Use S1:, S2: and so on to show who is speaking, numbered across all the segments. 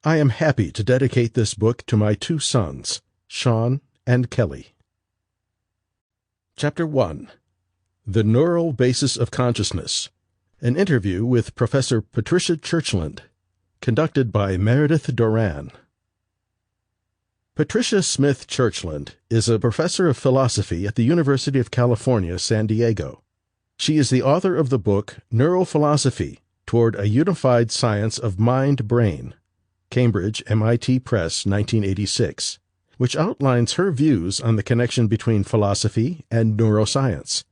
S1: I am happy to dedicate this book to my two sons, Sean and Kelly. Chapter 1. The Neural Basis of Consciousness. An interview with Professor Patricia Churchland, conducted by Meredith Doran. Patricia Smith Churchland is a professor of philosophy at the University of California, San Diego. She is the author of the book Neurophilosophy Toward a Unified Science of Mind-Brain, Cambridge, MIT Press, 1986, which outlines her views on the connection between philosophy and neuroscience.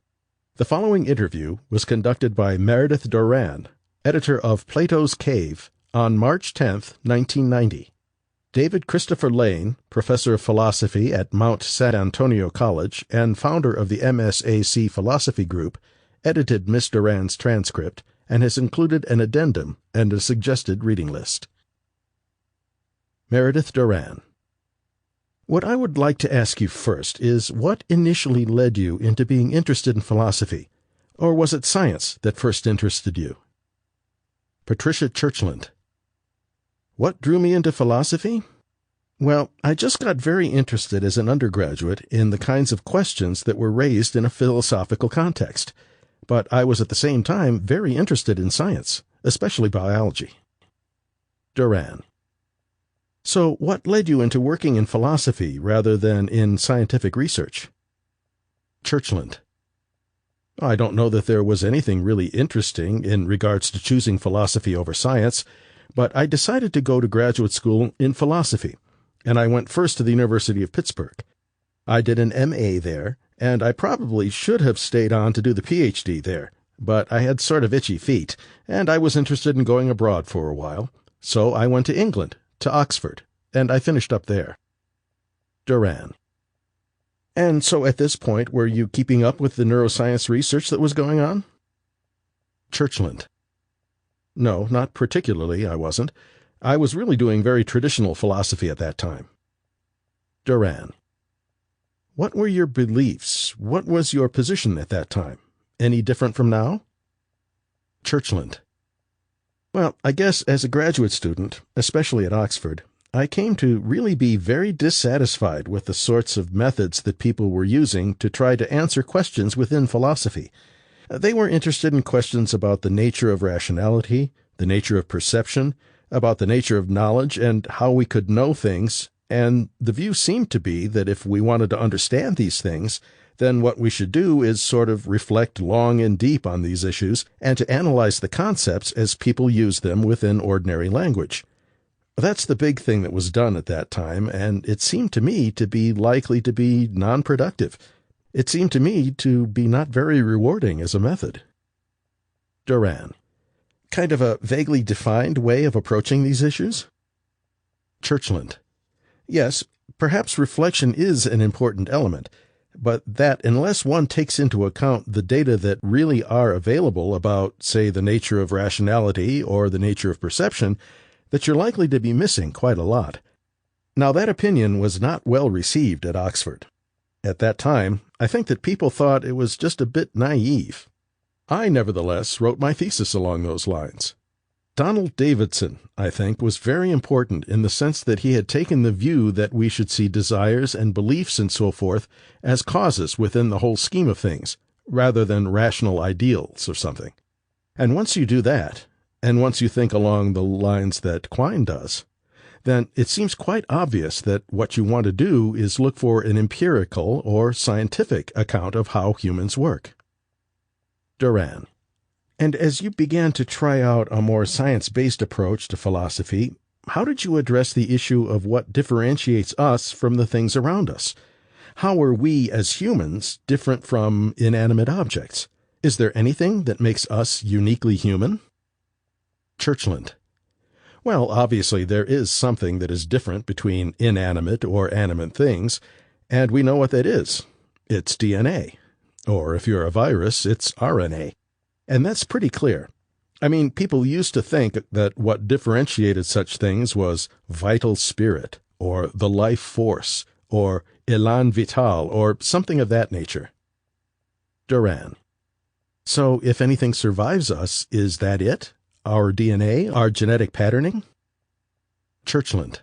S1: The following interview was conducted by Meredith Doran, editor of Plato's Cave, on March 10, 1990. David Christopher Lane, professor of philosophy at Mount San Antonio College and founder of the MSAC Philosophy Group, edited Miss Doran's transcript and has included an addendum and a suggested reading list. Meredith Doran. What I would like to ask you first is what initially led you into being interested in philosophy, or was it science that first interested you? Patricia Churchland. What drew me into philosophy? Well, I just got very interested as an undergraduate in the kinds of questions that were raised in a philosophical context, but I was at the same time very interested in science, especially biology. Doran. So what led you into working in philosophy rather than in scientific research? Churchland. I don't know that there was anything really interesting in regards to choosing philosophy over science, but I decided to go to graduate school in philosophy, and I went first to the University of Pittsburgh. I did an MA there, and I probably should have stayed on to do the PhD there, but I had sort of itchy feet, and I was interested in going abroad for a while, so I went to England, to Oxford, and I finished up there. Doran. And so at this point, were you keeping up with the neuroscience research that was going on? Churchland. No, not particularly, I wasn't. I was really doing very traditional philosophy at that time. Doran. What were your beliefs? What was your position at that time? Any different from now? Churchland. Well, I guess as a graduate student, especially at Oxford, I came to really be very dissatisfied with the sorts of methods that people were using to try to answer questions within philosophy. They were interested in questions about the nature of rationality, the nature of perception, about the nature of knowledge and how we could know things, and the view seemed to be that if we wanted to understand these things, then what we should do is sort of reflect long and deep on these issues and to analyze the concepts as people use them within ordinary language. That's the big thing that was done at that time, and it seemed to me to be likely to be non-productive. It seemed to me to be not very rewarding as a method. Doran. Kind of a vaguely defined way of approaching these issues? Churchland. Yes, perhaps reflection is an important element, but that unless one takes into account the data that really are available about, say, the nature of rationality or the nature of perception, that you're likely to be missing quite a lot. Now, that opinion was not well received at Oxford. At that time, I think that people thought it was just a bit naive. I, nevertheless, wrote my thesis along those lines. Donald Davidson, I think, was very important in the sense that he had taken the view that we should see desires and beliefs and so forth as causes within the whole scheme of things, rather than rational ideals or something. And once you do that, and once you think along the lines that Quine does, then it seems quite obvious that what you want to do is look for an empirical or scientific account of how humans work. Doran. And as you began to try out a more science-based approach to philosophy, how did you address the issue of what differentiates us from the things around us? How are we as humans different from inanimate objects? Is there anything that makes us uniquely human? Churchland. Well, obviously there is something that is different between inanimate or animate things, and we know what that is. It's DNA. Or if you're a virus, it's RNA. And that's pretty clear. I mean, people used to think that what differentiated such things was vital spirit, or the life force, or élan vital, or something of that nature. Doran. So if anything survives us, is that it? Our DNA, our genetic patterning? Churchland.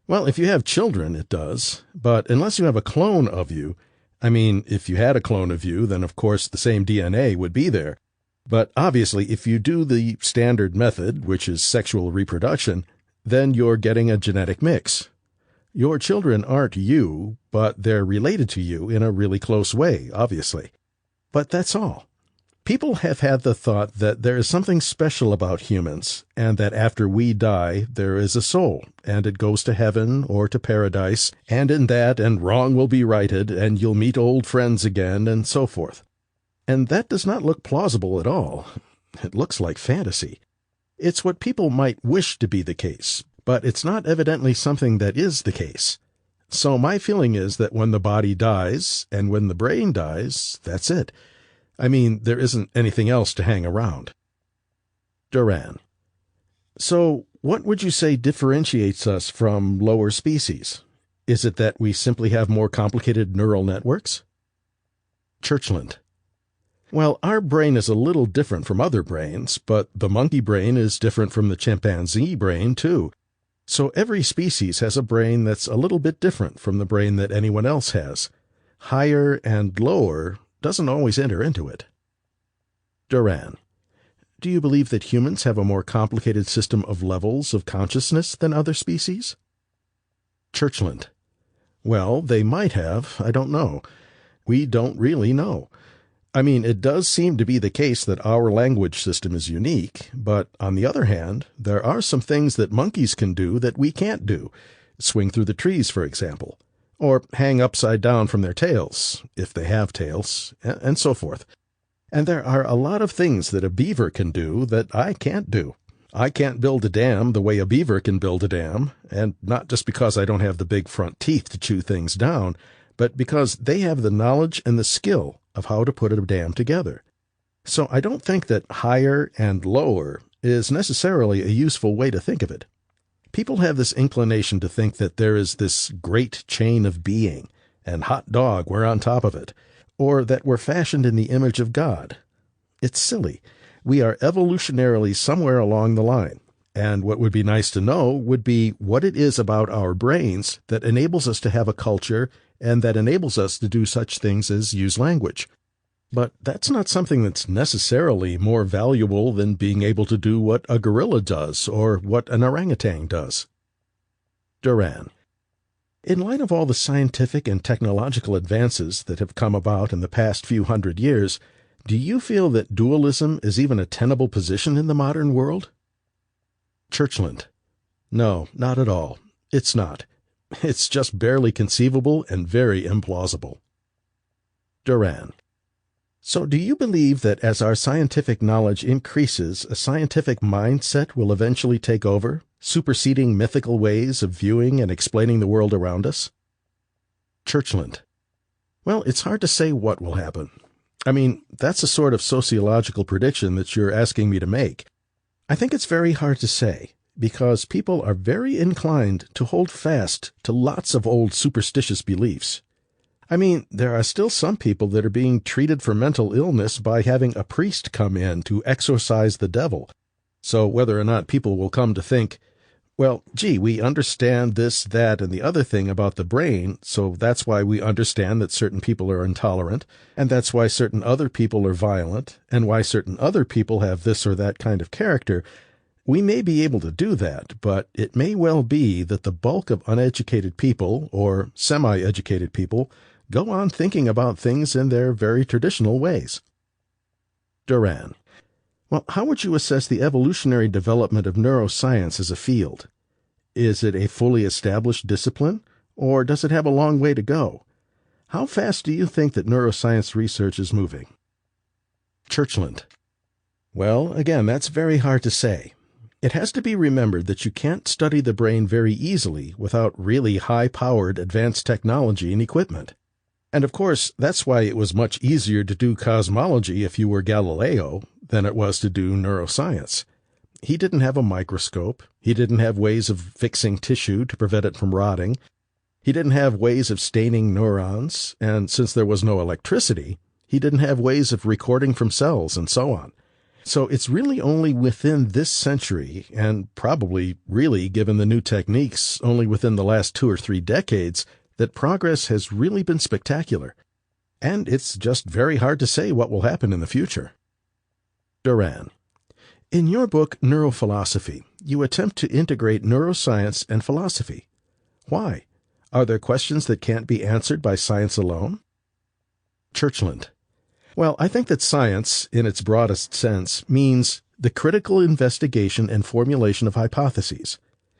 S1: Well, if you have children, it does. But unless you have a clone of you, if you had a clone of you, then of course the same DNA would be there. But obviously, if you do the standard method, which is sexual reproduction, then you're getting a genetic mix. Your children aren't you, but they're related to you in a really close way, obviously. But that's all. People have had the thought that there is something special about humans, and that after we die, there is a soul, and it goes to heaven or to paradise, and in that and wrong will be righted, and you'll meet old friends again, and so forth. And that does not look plausible at all. It looks like fantasy. It's what people might wish to be the case, but it's not evidently something that is the case. So my feeling is that when the body dies, and when the brain dies, that's it. There isn't anything else to hang around. Duran. So what would you say differentiates us from lower species? Is it that we simply have more complicated neural networks? Churchland. Well, our brain is a little different from other brains, but the monkey brain is different from the chimpanzee brain, too. So every species has a brain that's a little bit different from the brain that anyone else has. Higher and lower doesn't always enter into it. Duran. Do you believe that humans have a more complicated system of levels of consciousness than other species? Churchland. Well, they might have. I don't know. We don't really know. It does seem to be the case that our language system is unique, but on the other hand, there are some things that monkeys can do that we can't do. Swing through the trees, for example. Or hang upside down from their tails, if they have tails, and so forth. And there are a lot of things that a beaver can do that I can't do. I can't build a dam the way a beaver can build a dam, and not just because I don't have the big front teeth to chew things down, but because they have the knowledge and the skill of how to put a dam together. So I don't think that higher and lower is necessarily a useful way to think of it. People have this inclination to think that there is this great chain of being, and hot dog, we're on top of it, or that we're fashioned in the image of God. It's silly. We are evolutionarily somewhere along the line, and what would be nice to know would be what it is about our brains that enables us to have a culture and that enables us to do such things as use language. But that's not something that's necessarily more valuable than being able to do what a gorilla does or what an orangutan does. Duran. In light of all the scientific and technological advances that have come about in the past few hundred years, do you feel that dualism is even a tenable position in the modern world? Churchland. No, not at all. It's not. It's just barely conceivable and very implausible. Duran. So do you believe that as our scientific knowledge increases, a scientific mindset will eventually take over, superseding mythical ways of viewing and explaining the world around us? Churchland. Well, it's hard to say what will happen. That's a sort of sociological prediction that you're asking me to make. I think it's very hard to say, because people are very inclined to hold fast to lots of old superstitious beliefs. There are still some people that are being treated for mental illness by having a priest come in to exorcise the devil. So whether or not people will come to think, well, gee, we understand this, that, and the other thing about the brain, so that's why we understand that certain people are intolerant, and that's why certain other people are violent, and why certain other people have this or that kind of character. We may be able to do that, but it may well be that the bulk of uneducated people, or semi-educated people, go on thinking about things in their very traditional ways. Duran. Well, how would you assess the evolutionary development of neuroscience as a field? Is it a fully established discipline, or does it have a long way to go? How fast do you think that neuroscience research is moving? Churchland. Well, again, that's very hard to say. It has to be remembered that you can't study the brain very easily without really high-powered advanced technology and equipment. And of course, that's why it was much easier to do cosmology if you were Galileo than it was to do neuroscience. He didn't have a microscope. He didn't have ways of fixing tissue to prevent it from rotting. He didn't have ways of staining neurons, and since there was no electricity, he didn't have ways of recording from cells and so on. So it's really only within this century, and probably really, given the new techniques, only within the last 2 or 3 decades, that progress has really been spectacular. And it's just very hard to say what will happen in the future. Duran. In your book, Neurophilosophy, you attempt to integrate neuroscience and philosophy. Why? Are there questions that can't be answered by science alone? Churchland. Well, I think that science, in its broadest sense, means the critical investigation and formulation of hypotheses.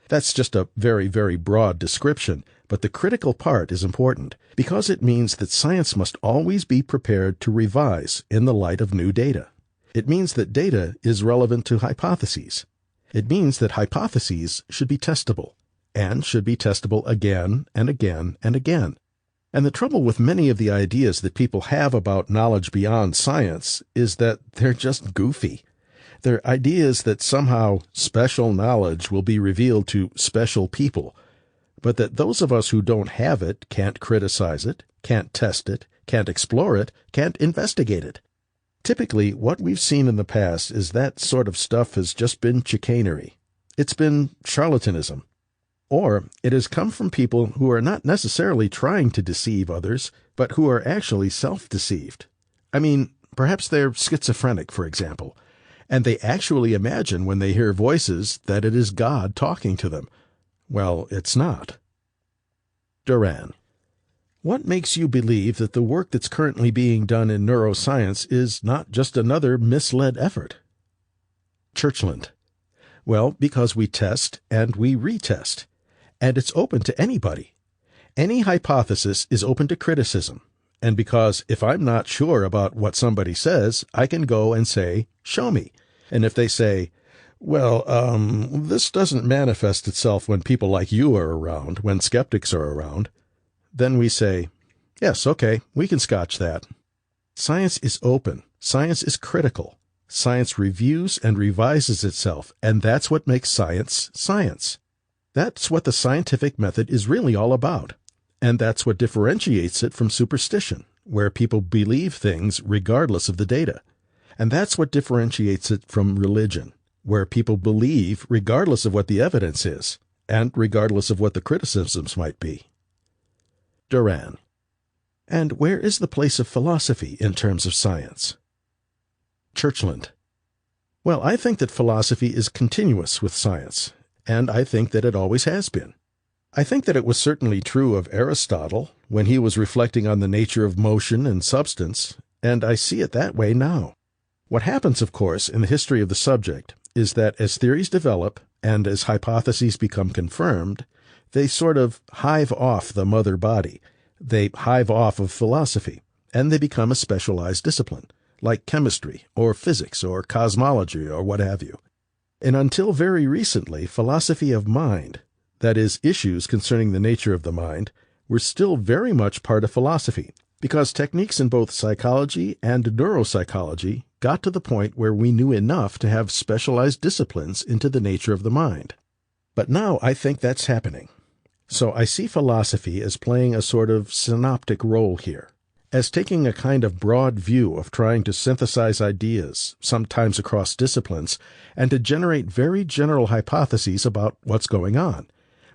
S1: That's just a very, very broad description, but the critical part is important because it means that science must always be prepared to revise in the light of new data. It means that data is relevant to hypotheses. It means that hypotheses should be testable, and should be testable again and again and again. And the trouble with many of the ideas that people have about knowledge beyond science is that they're just goofy. They're ideas that somehow special knowledge will be revealed to special people, but that those of us who don't have it can't criticize it, can't test it, can't explore it, can't investigate it. Typically, what we've seen in the past is that sort of stuff has just been chicanery. It's been charlatanism. Or it has come from people who are not necessarily trying to deceive others, but who are actually self-deceived. I mean, perhaps they're schizophrenic, for example, and they actually imagine when they hear voices that it is God talking to them. Well, it's not. Duran. What makes you believe that the work that's currently being done in neuroscience is not just another misled effort? Churchland. Well, because we test and we retest. And it's open to anybody. Any hypothesis is open to criticism. And because if I'm not sure about what somebody says, I can go and say, show me. And if they say, well, this doesn't manifest itself when people like you are around, when skeptics are around, then we say, yes, okay, we can scotch that. Science is open. Science is critical. Science reviews and revises itself, and that's what makes science science. That's what the scientific method is really all about, and that's what differentiates it from superstition, where people believe things regardless of the data. And that's what differentiates it from religion, where people believe regardless of what the evidence is, and regardless of what the criticisms might be. Duran. And where is the place of philosophy in terms of science? Churchland. Well, I think that philosophy is continuous with science, and I think that it always has been. I think that it was certainly true of Aristotle when he was reflecting on the nature of motion and substance, and I see it that way now. What happens, of course, in the history of the subject is that as theories develop and as hypotheses become confirmed, they sort of hive off the mother body. They hive off of philosophy, and they become a specialized discipline, like chemistry or physics or cosmology or what have you. And until very recently, philosophy of mind, that is, issues concerning the nature of the mind, were still very much part of philosophy, because techniques in both psychology and neuropsychology got to the point where we knew enough to have specialized disciplines into the nature of the mind. But now I think that's happening. So I see philosophy as playing a sort of synoptic role here, as taking a kind of broad view of trying to synthesize ideas, sometimes across disciplines, and to generate very general hypotheses about what's going on.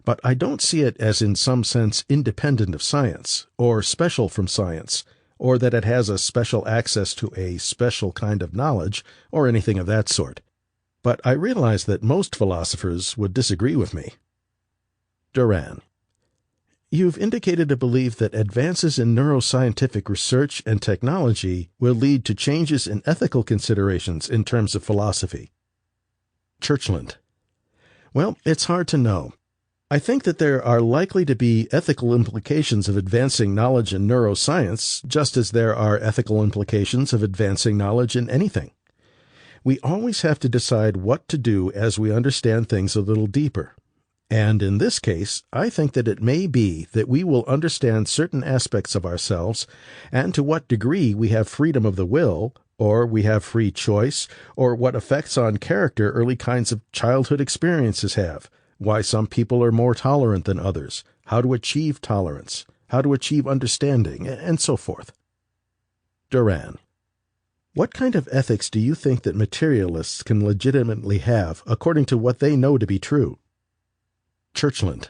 S1: But I don't see it as in some sense independent of science, or special from science, or that it has a special access to a special kind of knowledge, or anything of that sort. But I realize that most philosophers would disagree with me. Duran. You've indicated a belief that advances in neuroscientific research and technology will lead to changes in ethical considerations in terms of philosophy. Churchland. Well, it's hard to know. I think that there are likely to be ethical implications of advancing knowledge in neuroscience, just as there are ethical implications of advancing knowledge in anything. We always have to decide what to do as we understand things a little deeper. And in this case, I think that it may be that we will understand certain aspects of ourselves and to what degree we have freedom of the will, or we have free choice, or what effects on character early kinds of childhood experiences have, why some people are more tolerant than others, how to achieve tolerance, how to achieve understanding, and so forth. Duran. What kind of ethics do you think that materialists can legitimately have according to what they know to be true? Churchland.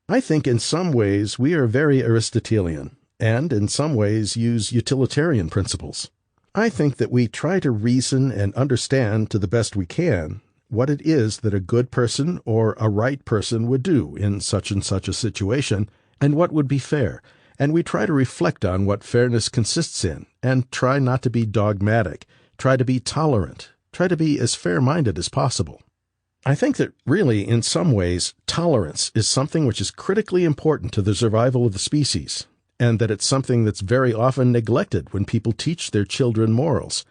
S1: I think in some ways we are very Aristotelian, and in some ways use utilitarian principles. I think that we try to reason and understand to the best we can what it is that a good person or a right person would do in such and such a situation, and what would be fair. And we try to reflect on what fairness consists in, and try not to be dogmatic, try to be tolerant, try to be as fair-minded as possible. I think that really, in some ways, tolerance is something which is critically important to the survival of the species, and that it's something that's very often neglected when people teach their children morals.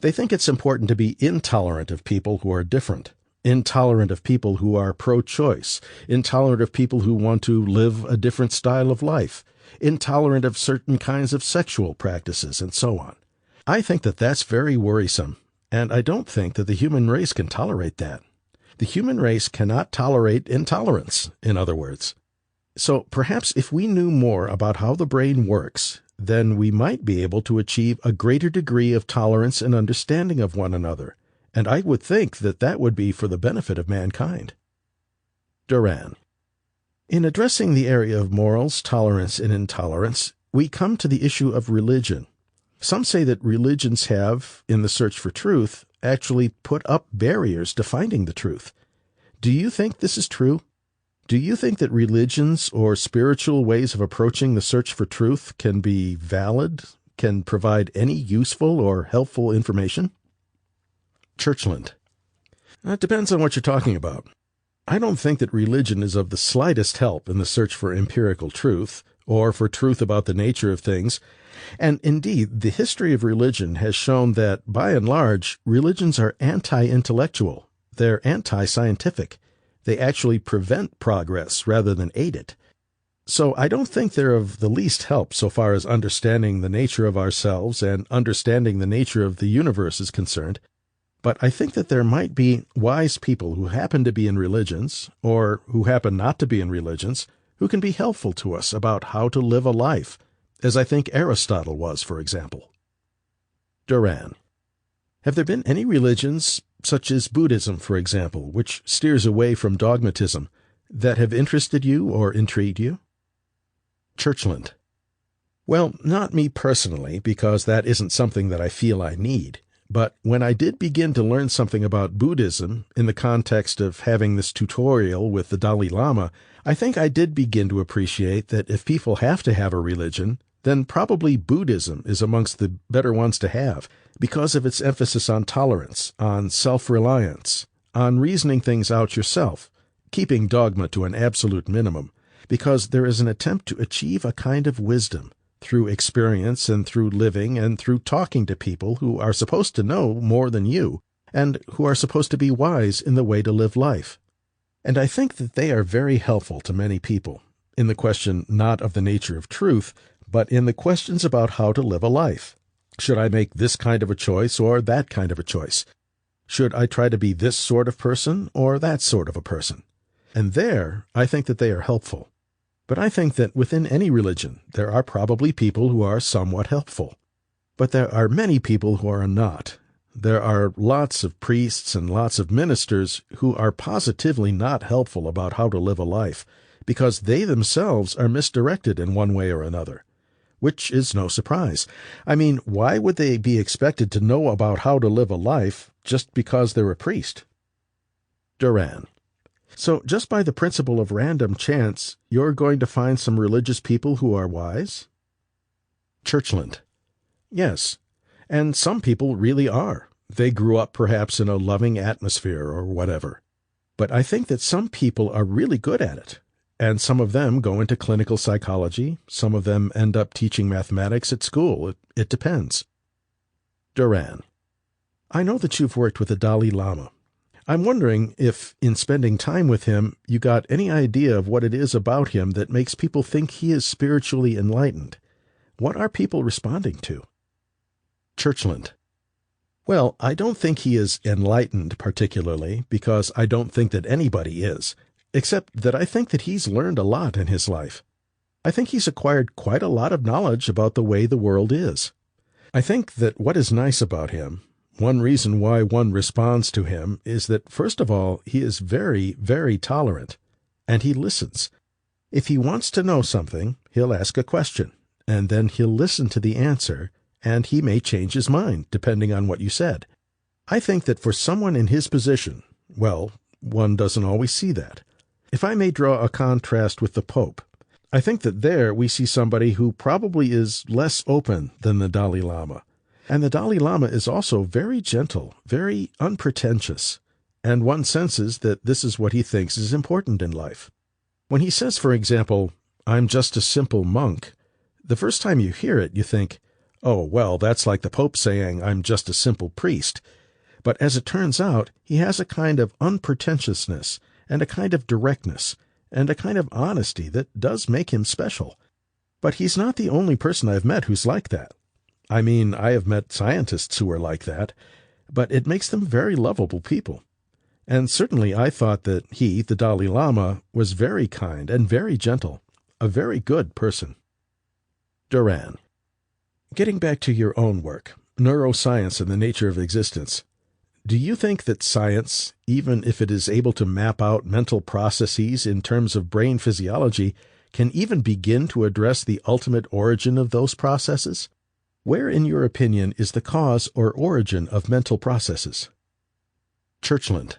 S1: They think it's important to be intolerant of people who are different, intolerant of people who are pro-choice, intolerant of people who want to live a different style of life, intolerant of certain kinds of sexual practices, and so on. I think that that's very worrisome, and I don't think that the human race can tolerate that. The human race cannot tolerate intolerance, in other words. So perhaps if we knew more about how the brain works, then we might be able to achieve a greater degree of tolerance and understanding of one another, and I would think that that would be for the benefit of mankind. Duran. In addressing the area of morals, tolerance, and intolerance, we come to the issue of religion. Some say that religions have, in the search for truth, actually put up barriers to finding the truth. Do you think this is true? Do you think that religions or spiritual ways of approaching the search for truth can be valid, can provide any useful or helpful information? Churchland. It depends on what you're talking about. I don't think that religion is of the slightest help in the search for empirical truth, or for truth about the nature of things, and indeed the history of religion has shown that, by and large, religions are anti-intellectual, they're anti-scientific. They actually prevent progress rather than aid it. So I don't think they're of the least help so far as understanding the nature of ourselves and understanding the nature of the universe is concerned. But I think that there might be wise people who happen to be in religions, or who happen not to be in religions, who can be helpful to us about how to live a life, as I think Aristotle was, for example. Duran. Have there been any religions, such as Buddhism, for example, which steers away from dogmatism, that have interested you or intrigued you? Churchland. Well, not me personally, because that isn't something that I feel I need. But when I did begin to learn something about Buddhism in the context of having this tutorial with the Dalai Lama, I think I did begin to appreciate that if people have to have a religion, then probably Buddhism is amongst the better ones to have, because of its emphasis on tolerance, on self-reliance, on reasoning things out yourself, keeping dogma to an absolute minimum, because there is an attempt to achieve a kind of wisdom, through experience and through living and through talking to people who are supposed to know more than you, and who are supposed to be wise in the way to live life. And I think that they are very helpful to many people, in the question not of the nature of truth, but in the questions about how to live a life. Should I make this kind of a choice or that kind of a choice? Should I try to be this sort of person or that sort of a person? And there, I think that they are helpful. But I think that within any religion, there are probably people who are somewhat helpful. But there are many people who are not. There are lots of priests and lots of ministers who are positively not helpful about how to live a life, because they themselves are misdirected in one way or another. Which is no surprise. I mean, why would they be expected to know about how to live a life just because they're a priest? Duran. So just by the principle of random chance, you're going to find some religious people who are wise? Churchland. Yes, and some people really are. They grew up perhaps in a loving atmosphere or whatever. But I think that some people are really good at it, and some of them go into clinical psychology, some of them end up teaching mathematics at school. It depends. Duran. I know that you've worked with the Dalai Lama. I'm wondering if, in spending time with him, you got any idea of what it is about him that makes people think he is spiritually enlightened. What are people responding to? Churchland. Well, I don't think he is enlightened particularly, because I don't think that anybody is, except that I think that he's learned a lot in his life. I think he's acquired quite a lot of knowledge about the way the world is. I think that what is nice about him, one reason why one responds to him, is that, first of all, he is very, very tolerant, and he listens. If he wants to know something, he'll ask a question, and then he'll listen to the answer, and he may change his mind, depending on what you said. I think that for someone in his position, well, one doesn't always see that. If I may draw a contrast with the Pope, I think that there we see somebody who probably is less open than the Dalai Lama. And the Dalai Lama is also very gentle, very unpretentious, and one senses that this is what he thinks is important in life. When he says, for example, "I'm just a simple monk," the first time you hear it, you think, oh, well, that's like the Pope saying, "I'm just a simple priest." But as it turns out, he has a kind of unpretentiousness and a kind of directness and a kind of honesty that does make him special. But he's not the only person I've met who's like that. I mean, I have met scientists who are like that, but it makes them very lovable people. And certainly I thought that he, the Dalai Lama, was very kind and very gentle, a very good person. Duran. Getting back to your own work, Neuroscience and the Nature of Existence, do you think that science, even if it is able to map out mental processes in terms of brain physiology, can even begin to address the ultimate origin of those processes? Where, in your opinion, is the cause or origin of mental processes? Churchland.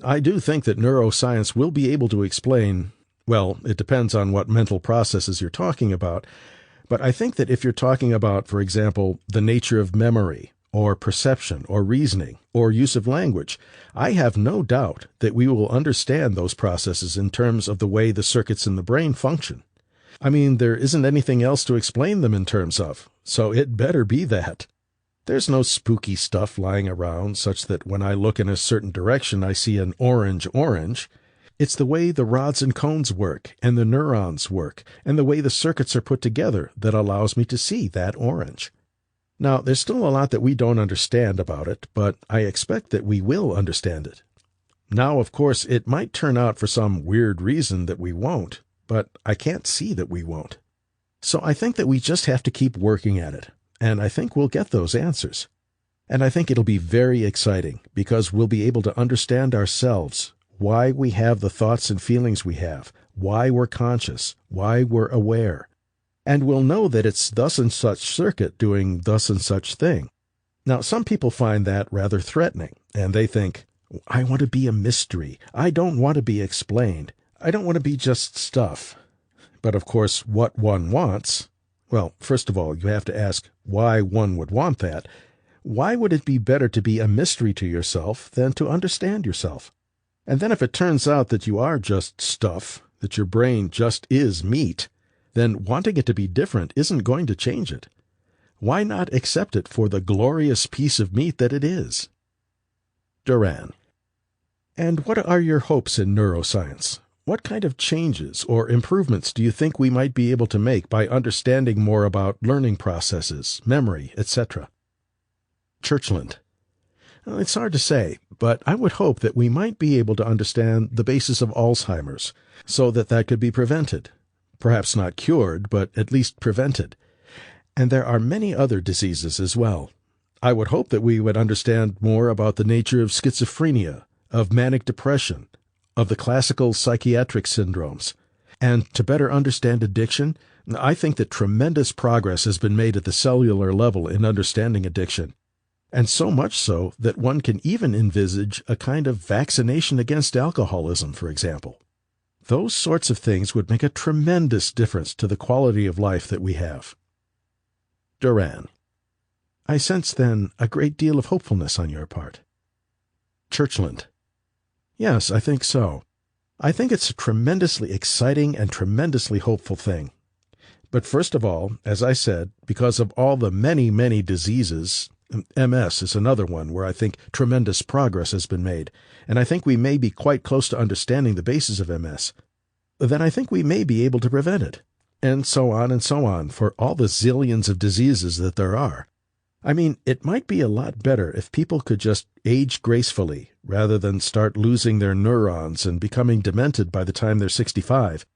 S1: I do think that neuroscience will be able to explain, well, it depends on what mental processes you're talking about, but I think that if you're talking about, for example, the nature of memory, or perception, or reasoning, or use of language, I have no doubt that we will understand those processes in terms of the way the circuits in the brain function. I mean, there isn't anything else to explain them in terms of, so it better be that. There's no spooky stuff lying around such that when I look in a certain direction I see an orange. It's the way the rods and cones work, and the neurons work, and the way the circuits are put together that allows me to see that orange. Now, there's still a lot that we don't understand about it, but I expect that we will understand it. Now, of course, it might turn out for some weird reason that we won't, but I can't see that we won't. So I think that we just have to keep working at it, and I think we'll get those answers. And I think it'll be very exciting, because we'll be able to understand ourselves, why we have the thoughts and feelings we have, why we're conscious, why we're aware. And we'll know that it's thus and such circuit doing thus and such thing. Now, some people find that rather threatening, and they think, I want to be a mystery. I don't want to be explained. I don't want to be just stuff. But of course, what one wants, well, first of all, you have to ask why one would want that. Why would it be better to be a mystery to yourself than to understand yourself? And then if it turns out that you are just stuff, that your brain just is meat, then wanting it to be different isn't going to change it. Why not accept it for the glorious piece of meat that it is? Duran. And what are your hopes in neuroscience? What kind of changes or improvements do you think we might be able to make by understanding more about learning processes, memory, etc.? Churchland. Well, it's hard to say, but I would hope that we might be able to understand the basis of Alzheimer's so that could be prevented. Perhaps not cured, but at least prevented. And there are many other diseases as well. I would hope that we would understand more about the nature of schizophrenia, of manic depression, of the classical psychiatric syndromes. And to better understand addiction, I think that tremendous progress has been made at the cellular level in understanding addiction. And so much so that one can even envisage a kind of vaccination against alcoholism, for example. Those sorts of things would make a tremendous difference to the quality of life that we have. Duran. I sense, then, a great deal of hopefulness on your part. Churchland. Yes, I think so. I think it's a tremendously exciting and tremendously hopeful thing. But first of all, as I said, because of all the many, many diseases, MS is another one where I think tremendous progress has been made, and I think we may be quite close to understanding the basis of MS. Then I think we may be able to prevent it, and so on, for all the zillions of diseases that there are. I mean, it might be a lot better if people could just age gracefully, rather than start losing their neurons and becoming demented by the time they're 65.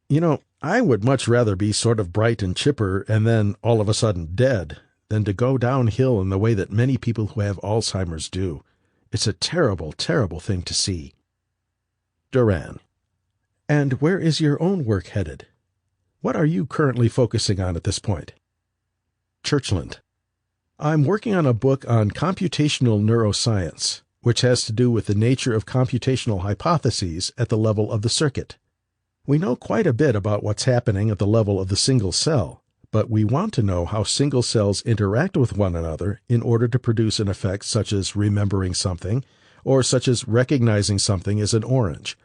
S1: You know, I would much rather be sort of bright and chipper and then all of a sudden dead, than to go downhill in the way that many people who have Alzheimer's do. It's a terrible, terrible thing to see. Duran. And where is your own work headed? What are you currently focusing on at this point? Churchland. I'm working on a book on computational neuroscience, which has to do with the nature of computational hypotheses at the level of the circuit. We know quite a bit about what's happening at the level of the single cell, but we want to know how single cells interact with one another in order to produce an effect such as remembering something, or such as recognizing something as an orange.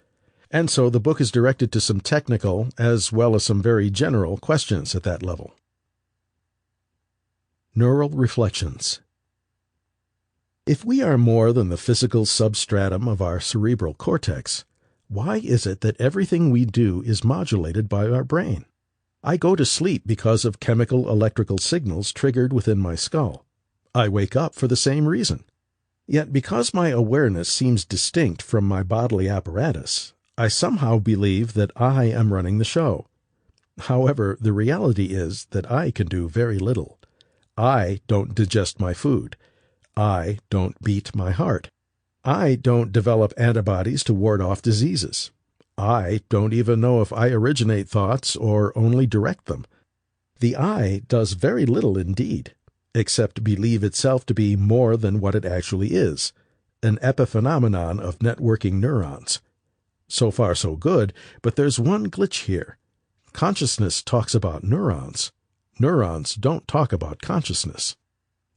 S1: And so the book is directed to some technical as well as some very general questions at that level. Neural Reflections. If we are more than the physical substratum of our cerebral cortex, why is it that everything we do is modulated by our brain? I go to sleep because of chemical electrical signals triggered within my skull. I wake up for the same reason. Yet because my awareness seems distinct from my bodily apparatus, I somehow believe that I am running the show. However, the reality is that I can do very little. I don't digest my food. I don't beat my heart. I don't develop antibodies to ward off diseases. I don't even know if I originate thoughts or only direct them. The I does very little indeed, except believe itself to be more than what it actually is, an epiphenomenon of networking neurons. So far so good, but there's one glitch here. Consciousness talks about neurons. Neurons don't talk about consciousness.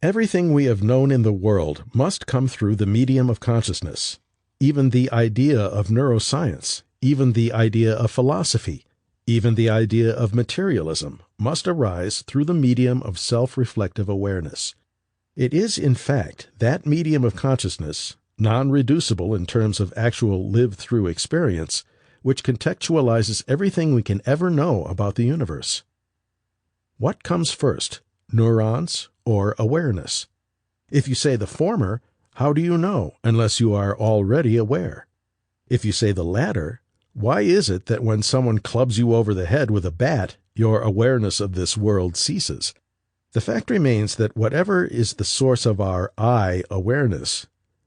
S1: Everything we have known in the world must come through the medium of consciousness. Even the idea of neuroscience, even the idea of philosophy, even the idea of materialism must arise through the medium of self-reflective awareness. It is, in fact, that medium of consciousness, non-reducible in terms of actual lived-through experience, which contextualizes everything we can ever know about the universe. What comes first, neurons or awareness? If you say the former, how do you know unless you are already aware? If you say the latter, why is it that when someone clubs you over the head with a bat, your awareness of this world ceases? The fact remains that whatever is the source of our I awareness,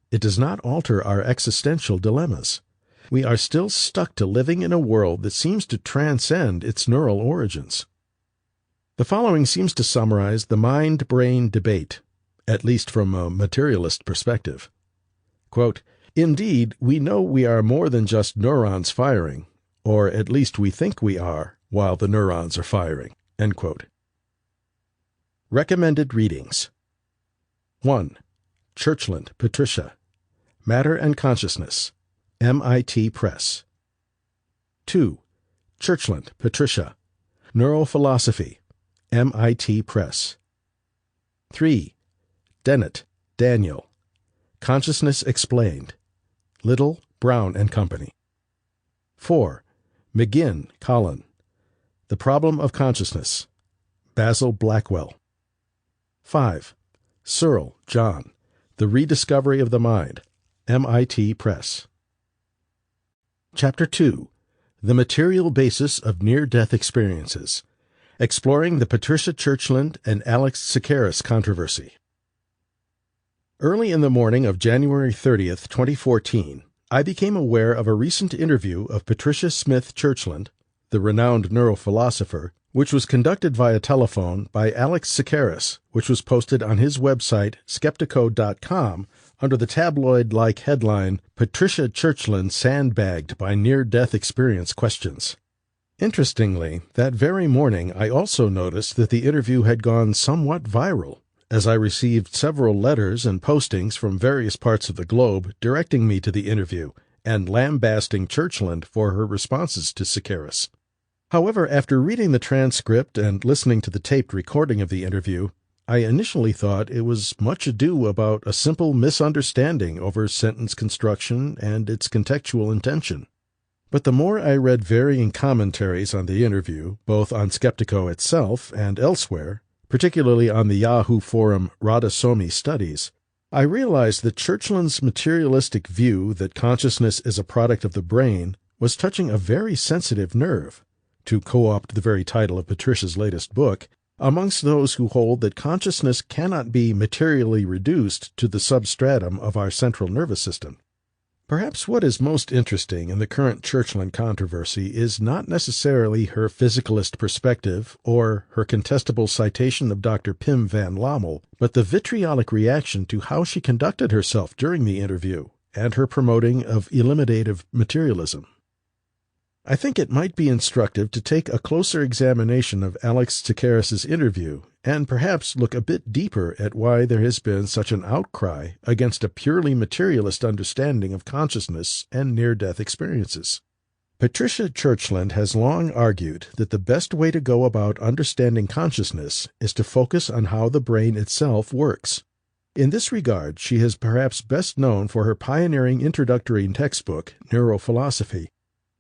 S1: it does not alter our existential dilemmas. We are still stuck to living in a world that seems to transcend its neural origins. The following seems to summarize the mind-brain debate, at least from a materialist perspective. Quote, "Indeed, we know we are more than just neurons firing, or at least we think we are, while the neurons are firing." End quote. Recommended readings. 1. Churchland, Patricia. Matter and Consciousness. MIT Press. 2. Churchland, Patricia. Neurophilosophy. MIT Press. 3. Dennett, Daniel. Consciousness Explained. Little, Brown and Company. 4. McGinn, Colin. The Problem of Consciousness. Basil Blackwell. 5. Searle, John. The Rediscovery of the Mind. MIT Press. Chapter 2. The Material Basis of Near-Death Experiences. Exploring the Patricia Churchland and Alex Tsakiris controversy. Early in the morning of January 30th, 2014, I became aware of a recent interview of Patricia Smith Churchland, the renowned neurophilosopher, which was conducted via telephone by Alex Tsakiris, which was posted on his website, skeptico.com, under the tabloid-like headline, "Patricia Churchland Sandbagged by Near-Death Experience Questions." Interestingly, that very morning I also noticed that the interview had gone somewhat viral, as I received several letters and postings from various parts of the globe directing me to the interview and lambasting Churchland for her responses to Tsakiris. However, after reading the transcript and listening to the taped recording of the interview, I initially thought it was much ado about a simple misunderstanding over sentence construction and its contextual intention. But the more I read varying commentaries on the interview, both on Skeptico itself and elsewhere, particularly on the Yahoo forum Radhasomi Studies, I realized that Churchland's materialistic view that consciousness is a product of the brain was touching a very sensitive nerve. To co-opt the very title of Patricia's latest book, amongst those who hold that consciousness cannot be materially reduced to the substratum of our central nervous system. Perhaps what is most interesting in the current Churchland controversy is not necessarily her physicalist perspective or her contestable citation of Dr. Pim van Lommel, but the vitriolic reaction to how she conducted herself during the interview and her promoting of eliminative materialism. I think it might be instructive to take a closer examination of Alex Tsakiris's interview and perhaps look a bit deeper at why there has been such an outcry against a purely materialist understanding of consciousness and near-death experiences. Patricia Churchland has long argued that the best way to go about understanding consciousness is to focus on how the brain itself works. In this regard, she is perhaps best known for her pioneering introductory textbook, Neurophilosophy.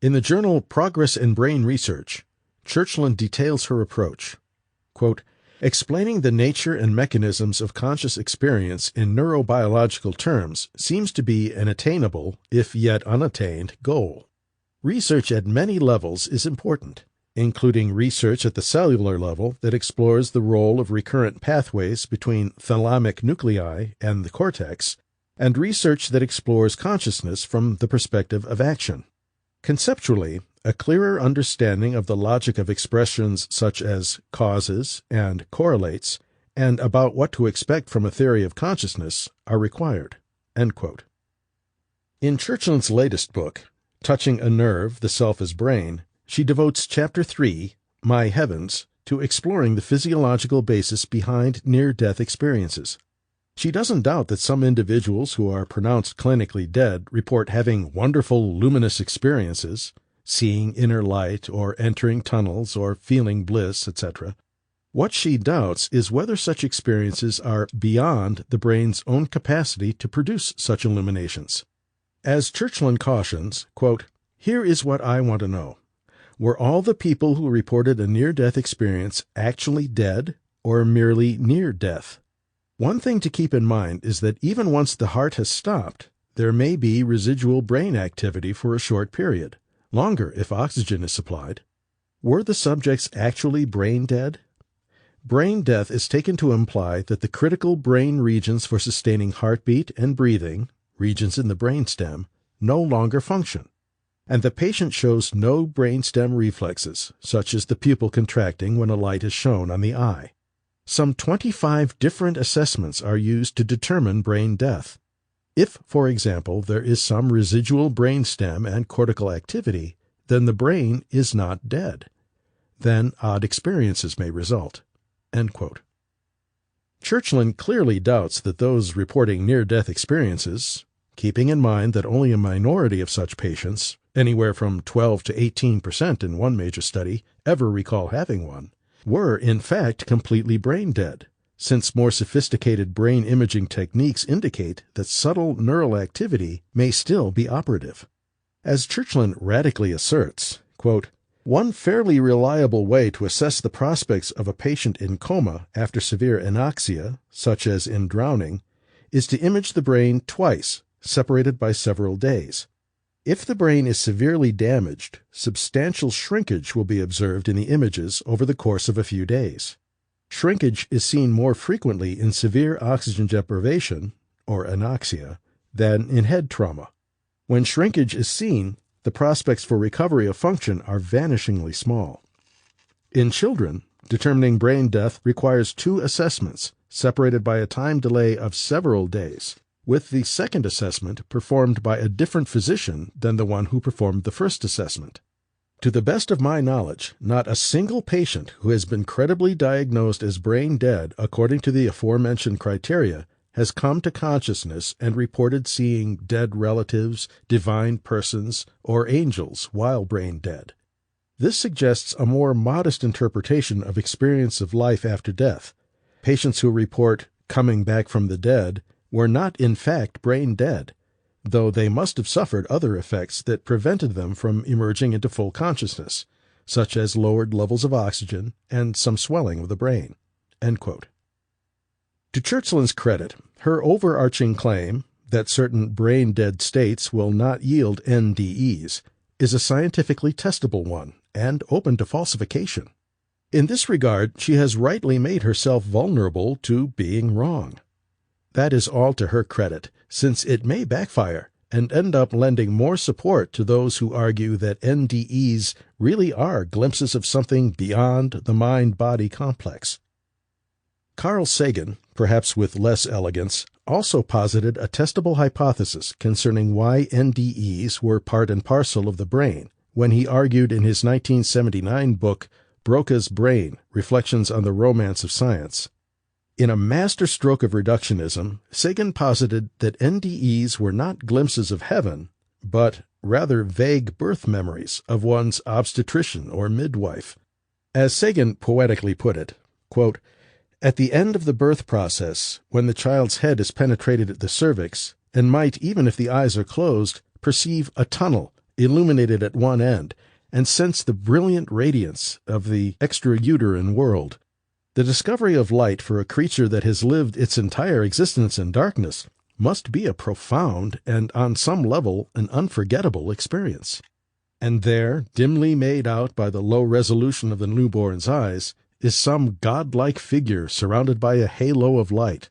S1: In the journal Progress in Brain Research, Churchland details her approach. Quote, explaining the nature and mechanisms of conscious experience in neurobiological terms seems to be an attainable, if yet unattained, goal. Research at many levels is important, including research at the cellular level that explores the role of recurrent pathways between thalamic nuclei and the cortex, and research that explores consciousness from the perspective of action. Conceptually, a clearer understanding of the logic of expressions such as causes and correlates, and about what to expect from a theory of consciousness, are required. End quote. In Churchland's latest book, Touching a Nerve, the Self as Brain, she devotes Chapter 3, My Heavens, to exploring the physiological basis behind near-death experiences. She doesn't doubt that some individuals who are pronounced clinically dead report having wonderful luminous experiences, seeing inner light or entering tunnels or feeling bliss, etc. What she doubts is whether such experiences are beyond the brain's own capacity to produce such illuminations. As Churchland cautions, quote, here is what I want to know. Were all the people who reported a near-death experience actually dead or merely near death? One thing to keep in mind is that even once the heart has stopped, there may be residual brain activity for a short period, longer if oxygen is supplied. Were the subjects actually brain dead? Brain death is taken to imply that the critical brain regions for sustaining heartbeat and breathing, regions in the brainstem, no longer function, and the patient shows no brainstem reflexes, such as the pupil contracting when a light is shown on the eye. Some 25 different assessments are used to determine brain death. If, for example, there is some residual brainstem and cortical activity, then the brain is not dead. Then odd experiences may result. End quote. Churchland clearly doubts that those reporting near-death experiences, keeping in mind that only a minority of such patients, anywhere from 12 to 18% in one major study, ever recall having one, were in fact completely brain dead, since more sophisticated brain imaging techniques indicate that subtle neural activity may still be operative. As Churchland radically asserts, quote, one fairly reliable way to assess the prospects of a patient in coma after severe anoxia, such as in drowning, is to image the brain twice, separated by several days. If the brain is severely damaged, substantial shrinkage will be observed in the images over the course of a few days. Shrinkage is seen more frequently in severe oxygen deprivation, or anoxia, than in head trauma. When shrinkage is seen, the prospects for recovery of function are vanishingly small. In children, determining brain death requires 2 assessments, separated by a time delay of several days, with the second assessment performed by a different physician than the one who performed the first assessment. To the best of my knowledge, not a single patient who has been credibly diagnosed as brain dead according to the aforementioned criteria has come to consciousness and reported seeing dead relatives, divine persons, or angels while brain dead. This suggests a more modest interpretation of experience of life after death. Patients who report coming back from the dead were not in fact brain dead, though they must have suffered other effects that prevented them from emerging into full consciousness, such as lowered levels of oxygen and some swelling of the brain. End quote. To Churchland's credit, her overarching claim that certain brain-dead states will not yield NDEs is a scientifically testable one and open to falsification. In this regard, she has rightly made herself vulnerable to being wrong. That is all to her credit, since it may backfire and end up lending more support to those who argue that NDEs really are glimpses of something beyond the mind-body complex. Carl Sagan, perhaps with less elegance, also posited a testable hypothesis concerning why NDEs were part and parcel of the brain when he argued in his 1979 book, Broca's Brain, Reflections on the Romance of Science. In a masterstroke of reductionism, Sagan posited that NDEs were not glimpses of heaven, but rather vague birth memories of one's obstetrician or midwife. As Sagan poetically put it, quote, "At the end of the birth process, when the child's head is penetrated at the cervix, and might, even if the eyes are closed, perceive a tunnel illuminated at one end, and sense the brilliant radiance of the extrauterine world. The discovery of light for a creature that has lived its entire existence in darkness must be a profound and, on some level, an unforgettable experience. And there, dimly made out by the low resolution of the newborn's eyes, is some godlike figure surrounded by a halo of light,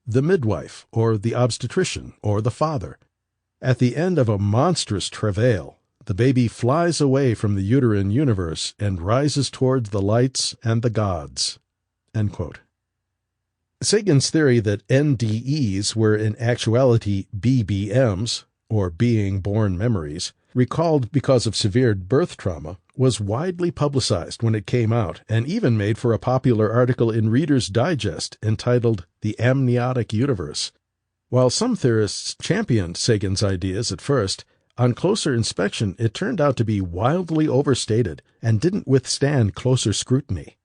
S1: the midwife, or the obstetrician, or the father. At the end of a monstrous travail, the baby flies away from the uterine universe and rises towards the lights and the gods." End quote. Sagan's theory that NDEs were in actuality BBMs, or being-born memories, recalled because of severe birth trauma, was widely publicized when it came out and even made for a popular article in Reader's Digest entitled The Amniotic Universe. While some theorists championed Sagan's ideas at first, on closer inspection it turned out to be wildly overstated and didn't withstand closer scrutiny.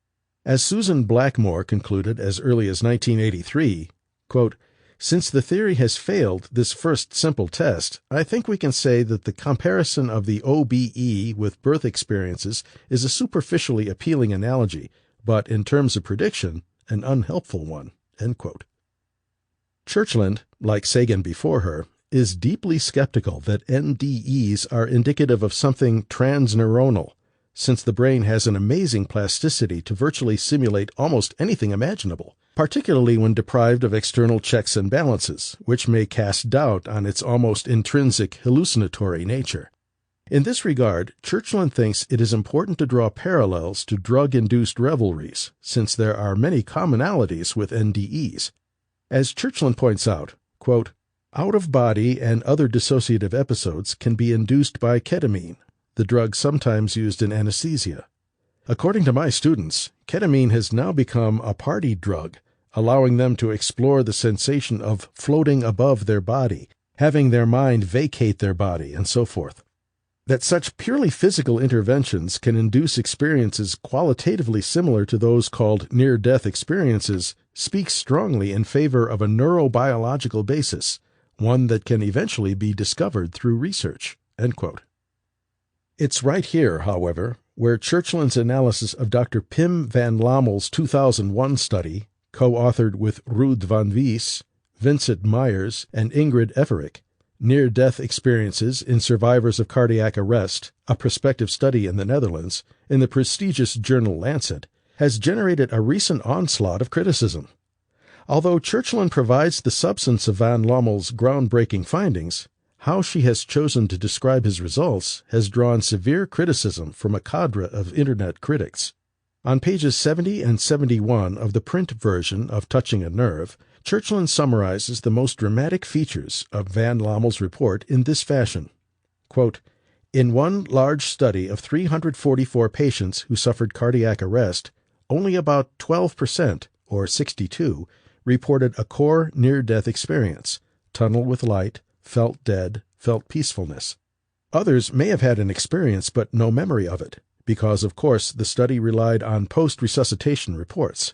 S1: As Susan Blackmore concluded as early as 1983, quote, "Since the theory has failed this first simple test, I think we can say that the comparison of the OBE with birth experiences is a superficially appealing analogy, but in terms of prediction, an unhelpful one." End quote. Churchland, like Sagan before her, is deeply skeptical that NDEs are indicative of something transneuronal, since the brain has an amazing plasticity to virtually simulate almost anything imaginable, particularly when deprived of external checks and balances, which may cast doubt on its almost intrinsic hallucinatory nature. In this regard, Churchland thinks it is important to draw parallels to drug-induced revelries, since there are many commonalities with NDEs. As Churchland points out, quote, "Out-of-body and other dissociative episodes can be induced by ketamine, the drug sometimes used in anesthesia. According to my students, ketamine has now become a party drug, allowing them to explore the sensation of floating above their body, having their mind vacate their body, and so forth. That such purely physical interventions can induce experiences qualitatively similar to those called near-death experiences speaks strongly in favor of a neurobiological basis, one that can eventually be discovered through research." End quote. It's right here, however, where Churchland's analysis of Dr. Pim van Lommel's 2001 study, co-authored with Ruud van Wies, Vincent Myers, and Ingrid Everich, Near-Death Experiences in Survivors of Cardiac Arrest, a prospective study in the Netherlands, in the prestigious journal Lancet, has generated a recent onslaught of criticism. Although Churchland provides the substance of van Lommel's groundbreaking findings, how she has chosen to describe his results has drawn severe criticism from a cadre of Internet critics. On pages 70 and 71 of the print version of Touching a Nerve, Churchland summarizes the most dramatic features of van Lommel's report in this fashion. Quote, "In one large study of 344 patients who suffered cardiac arrest, only about 12%, or 62, reported a core near-death experience, tunnel with light, felt dead, felt peacefulness. Others may have had an experience but no memory of it, because, of course, the study relied on post-resuscitation reports.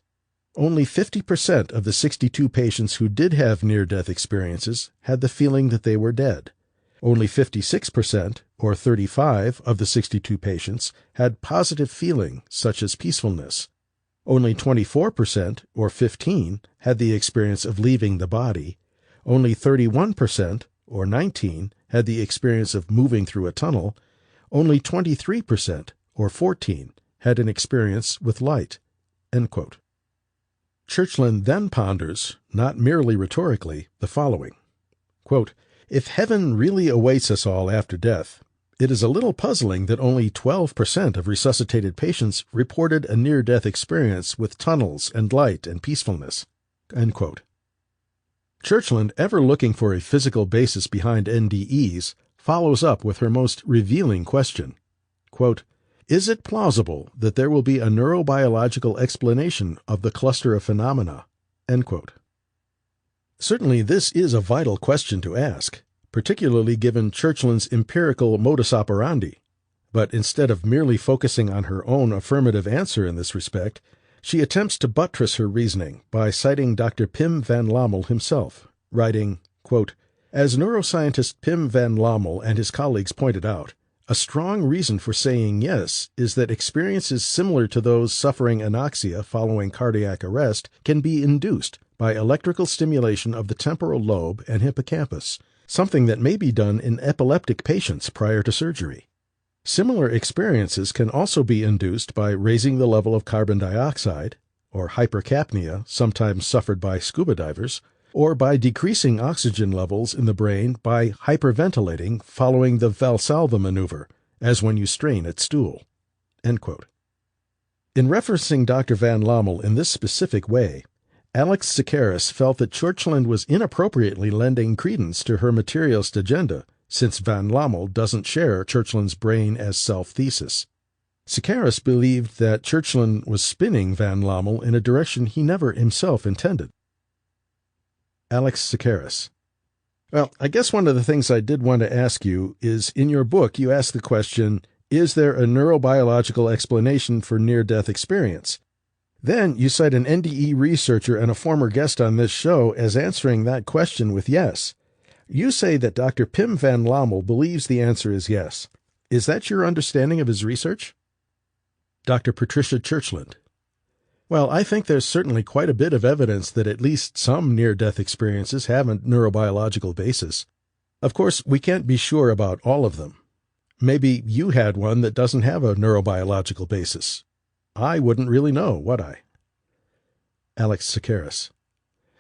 S1: Only 50% of the 62 patients who did have near-death experiences had the feeling that they were dead. Only 56%, or 35, of the 62 patients had positive feeling, such as peacefulness. Only 24%, or 15, had the experience of leaving the body. Only 31%, or 19, had the experience of moving through a tunnel. Only 23%, or 14, had an experience with light." End quote. Churchland then ponders, not merely rhetorically, the following. Quote, "If heaven really awaits us all after death, it is a little puzzling that only 12% of resuscitated patients reported a near-death experience with tunnels and light and peacefulness." End quote. Churchland, ever looking for a physical basis behind NDEs, follows up with her most revealing question. Quote, "Is it plausible that there will be a neurobiological explanation of the cluster of phenomena?" End quote. Certainly this is a vital question to ask, particularly given Churchland's empirical modus operandi. But instead of merely focusing on her own affirmative answer in this respect, she attempts to buttress her reasoning by citing Dr. Pim van Lommel himself, writing, quote, "As neuroscientist Pim van Lommel and his colleagues pointed out, a strong reason for saying yes is that experiences similar to those suffering anoxia following cardiac arrest can be induced by electrical stimulation of the temporal lobe and hippocampus, something that may be done in epileptic patients prior to surgery. Similar experiences can also be induced by raising the level of carbon dioxide, or hypercapnia, sometimes suffered by scuba divers, or by decreasing oxygen levels in the brain by hyperventilating following the Valsalva maneuver, as when you strain at stool." End quote. In referencing Dr. van Lommel in this specific way, Alex Sakaris felt that Churchland was inappropriately lending credence to her materialist agenda, since van Lommel doesn't share Churchland's brain as self thesis. Sakaris believed that Churchland was spinning van Lommel in a direction he never himself intended. Alex Sakaris: "Well, I guess one of the things I did want to ask you is, in your book you ask the question, is there a neurobiological explanation for near-death experience? Then you cite an NDE researcher and a former guest on this show as answering that question with yes. You say that Dr. Pim van Lommel believes the answer is yes. Is that your understanding of his research?" Dr. Patricia Churchland: "Well, I think there's certainly quite a bit of evidence that at least some near-death experiences have a neurobiological basis. Of course, we can't be sure about all of them. Maybe you had one that doesn't have a neurobiological basis. I wouldn't really know, would I?" Alex Sakaris: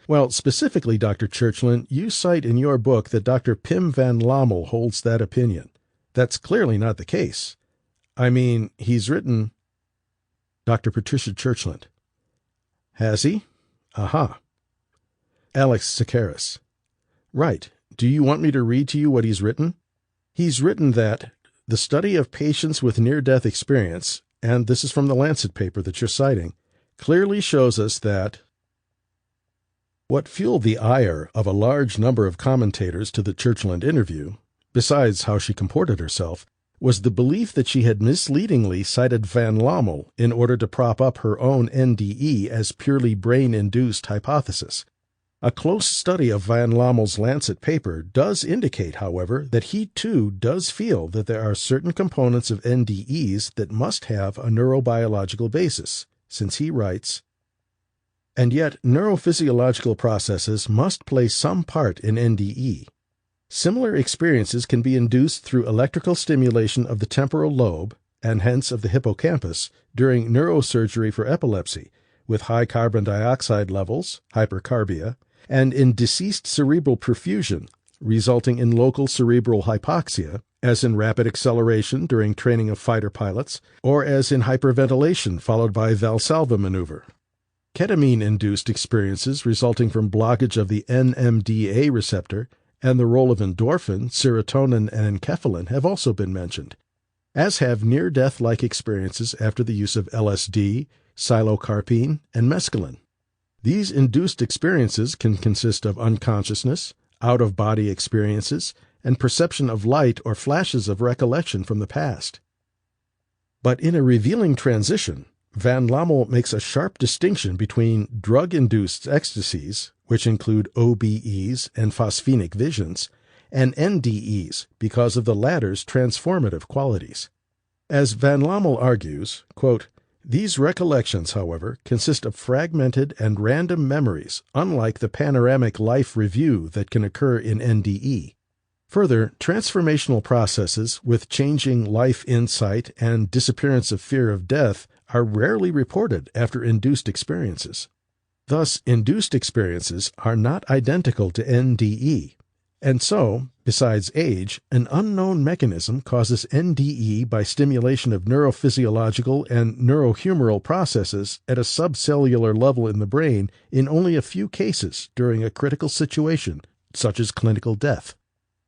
S1: "Well, specifically, Dr. Churchland, you cite in your book that Dr. Pim van Lommel holds that opinion. That's clearly not the case. I mean, he's written—" Dr. Patricia Churchland: "Has he? Aha." Alex Sakaris: "Right. Do you want me to read to you what he's written? He's written that the study of patients with near-death experience, and this is from the Lancet paper that you're citing, clearly shows us that—" What fueled the ire of a large number of commentators to the Churchland interview, besides how she comported herself, was the belief that she had misleadingly cited van Lommel in order to prop up her own NDE as purely brain-induced hypothesis. A close study of van Lommel's Lancet paper does indicate, however, that he too does feel that there are certain components of NDEs that must have a neurobiological basis, since he writes, "And yet neurophysiological processes must play some part in NDE. Similar experiences can be induced through electrical stimulation of the temporal lobe, and hence of the hippocampus, during neurosurgery for epilepsy, with high carbon dioxide levels, hypercarbia, and in deceased cerebral perfusion, resulting in local cerebral hypoxia, as in rapid acceleration during training of fighter pilots, or as in hyperventilation followed by Valsalva maneuver. Ketamine-induced experiences resulting from blockage of the NMDA receptor and the role of endorphin, serotonin, and enkephalin have also been mentioned, as have near-death-like experiences after the use of LSD, psilocarpine, and mescaline. These induced experiences can consist of unconsciousness, out-of-body experiences, and perception of light or flashes of recollection from the past. But in a revealing transition, van Lommel makes a sharp distinction between drug-induced ecstasies, which include OBEs and phosphenic visions, and NDEs because of the latter's transformative qualities. As van Lommel argues, quote, "These recollections, however, consist of fragmented and random memories, unlike the panoramic life review that can occur in NDE. Further, transformational processes with changing life insight and disappearance of fear of death are rarely reported after induced experiences. Thus, induced experiences are not identical to NDE, and so, besides age, an unknown mechanism causes NDE by stimulation of neurophysiological and neurohumoral processes at a subcellular level in the brain in only a few cases during a critical situation, such as clinical death.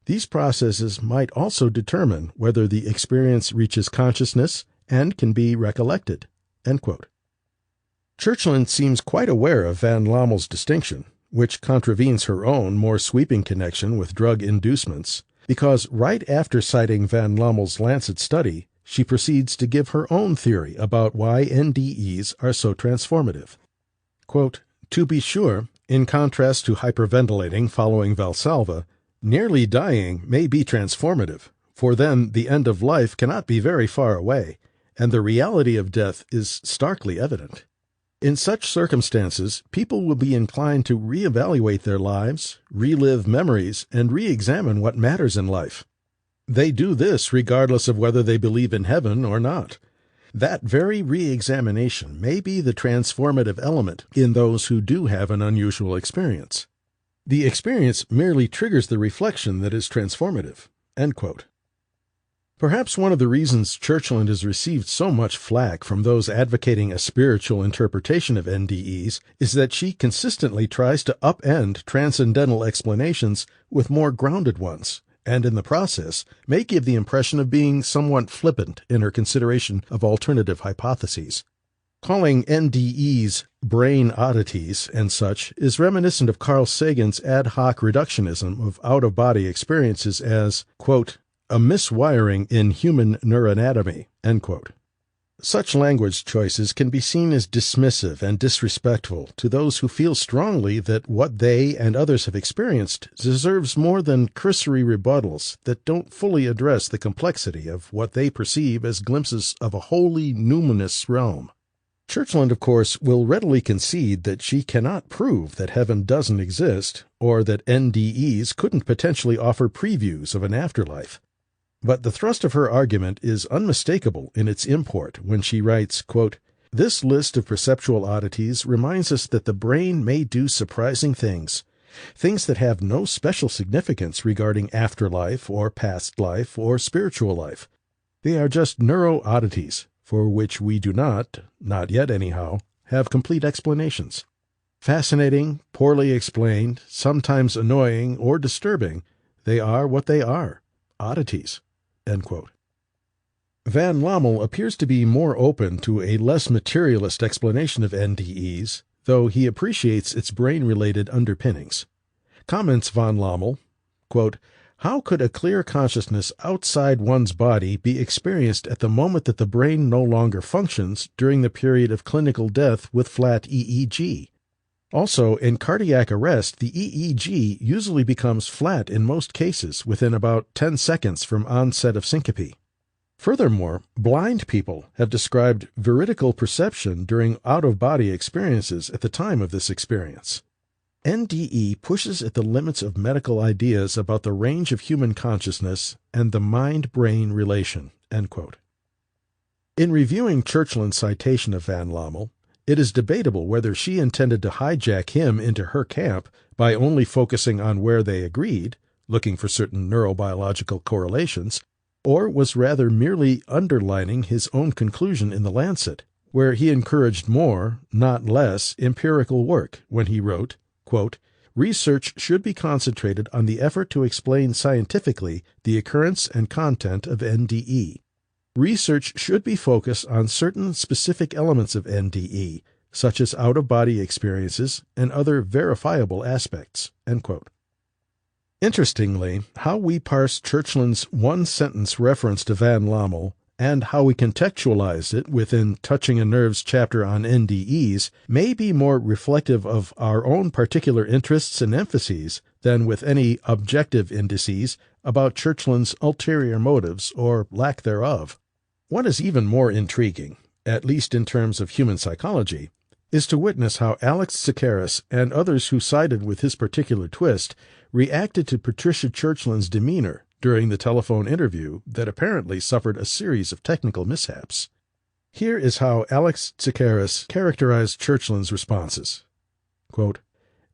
S1: These processes might also determine whether the experience reaches consciousness and can be recollected." End quote. Churchland seems quite aware of Van Lommel's distinction, which contravenes her own more sweeping connection with drug inducements, because right after citing Van Lommel's Lancet study, she proceeds to give her own theory about why NDEs are so transformative. Quote, "To be sure, in contrast to hyperventilating following Valsalva, nearly dying may be transformative, for then the end of life cannot be very far away, and the reality of death is starkly evident. In such circumstances, people will be inclined to reevaluate their lives, relive memories, and re-examine what matters in life. They do this regardless of whether they believe in heaven or not. That very re-examination may be the transformative element in those who do have an unusual experience. The experience merely triggers the reflection that is transformative." End quote. Perhaps one of the reasons Churchland has received so much flack from those advocating a spiritual interpretation of NDEs is that she consistently tries to upend transcendental explanations with more grounded ones, and in the process may give the impression of being somewhat flippant in her consideration of alternative hypotheses. Calling NDEs brain oddities and such is reminiscent of Carl Sagan's ad hoc reductionism of out-of-body experiences as, quote, "a miswiring in human neuroanatomy." End quote. Such language choices can be seen as dismissive and disrespectful to those who feel strongly that what they and others have experienced deserves more than cursory rebuttals that don't fully address the complexity of what they perceive as glimpses of a wholly numinous realm. Churchland, of course, will readily concede that she cannot prove that heaven doesn't exist, or that NDEs couldn't potentially offer previews of an afterlife. But the thrust of her argument is unmistakable in its import when she writes, quote, "This list of perceptual oddities reminds us that the brain may do surprising things that have no special significance regarding afterlife or past life or spiritual life. They are just neuro-oddities, for which we do not yet anyhow, have complete explanations. Fascinating, poorly explained, sometimes annoying or disturbing, they are what they are, oddities." End quote. Van Lommel appears to be more open to a less materialist explanation of NDEs, though he appreciates its brain-related underpinnings. Comments Van Lommel, quote, "How could a clear consciousness outside one's body be experienced at the moment that the brain no longer functions during the period of clinical death with flat EEG? Also, in cardiac arrest, the EEG usually becomes flat in most cases within about 10 seconds from onset of syncope. Furthermore, blind people have described veridical perception during out-of-body experiences at the time of this experience. NDE pushes at the limits of medical ideas about the range of human consciousness and the mind-brain relation." End quote. In reviewing Churchland's citation of Van Lommel, it is debatable whether she intended to hijack him into her camp by only focusing on where they agreed, looking for certain neurobiological correlations, or was rather merely underlining his own conclusion in the Lancet, where he encouraged more, not less, empirical work when he wrote, quote, "Research should be concentrated on the effort to explain scientifically the occurrence and content of NDE. Research should be focused on certain specific elements of NDE, such as out-of-body experiences and other verifiable aspects." End quote. Interestingly, how we parse Churchland's one-sentence reference to Van Lommel and how we contextualize it within Touching a Nerve's chapter on NDEs may be more reflective of our own particular interests and emphases than with any objective indices about Churchland's ulterior motives or lack thereof. What is even more intriguing, at least in terms of human psychology, is to witness how Alex Tsakiris and others who sided with his particular twist reacted to Patricia Churchland's demeanor during the telephone interview that apparently suffered a series of technical mishaps. Here is how Alex Tsakiris characterized Churchland's responses. Quote,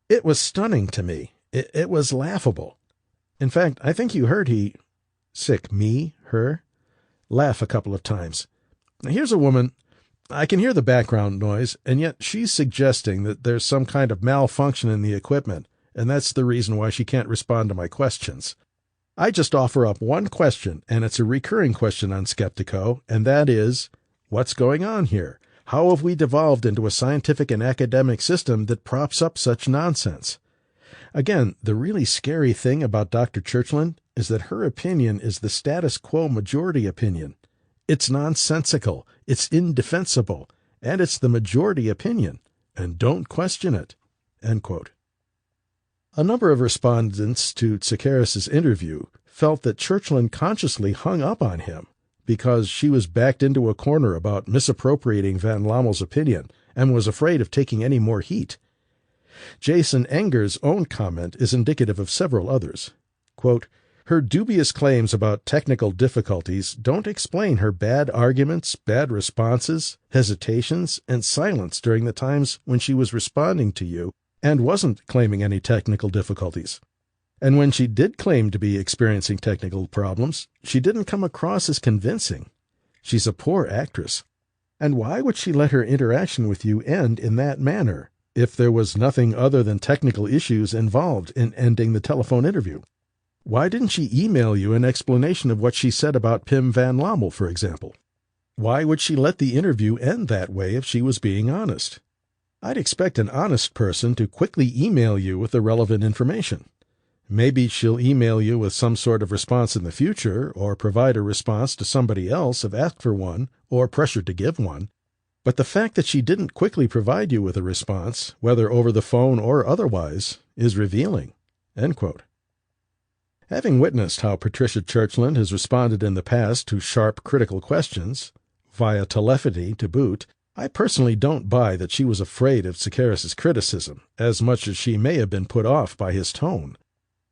S1: "It was stunning to me. It was laughable. In fact, I think you heard her, laugh a couple of times. Now, here's a woman. I can hear the background noise, and yet she's suggesting that there's some kind of malfunction in the equipment, and that's the reason why she can't respond to my questions. I just offer up one question, and it's a recurring question on Skeptico, and that is, what's going on here? How have we devolved into a scientific and academic system that props up such nonsense?" Again, the really scary thing about Dr. Churchland is that her opinion is the status quo majority opinion. It's nonsensical, it's indefensible, and it's the majority opinion, and don't question it." End quote. A number of respondents to Tsakiris' interview felt that Churchland consciously hung up on him because she was backed into a corner about misappropriating Van Lommel's opinion and was afraid of taking any more heat. Jason Enger's own comment is indicative of several others. Quote, "Her dubious claims about technical difficulties don't explain her bad arguments, bad responses, hesitations, and silence during the times when she was responding to you and wasn't claiming any technical difficulties. And when she did claim to be experiencing technical problems, she didn't come across as convincing. She's a poor actress. And why would she let her interaction with you end in that manner if there was nothing other than technical issues involved in ending the telephone interview? Why didn't she email you an explanation of what she said about Pim Van Lommel, for example? Why would she let the interview end that way if she was being honest? I'd expect an honest person to quickly email you with the relevant information. Maybe she'll email you with some sort of response in the future, or provide a response to somebody else if asked for one, or pressured to give one. But the fact that she didn't quickly provide you with a response, whether over the phone or otherwise, is revealing." End quote. Having witnessed how Patricia Churchland has responded in the past to sharp critical questions, via telepathy to boot, I personally don't buy that she was afraid of Tsakiris' criticism, as much as she may have been put off by his tone.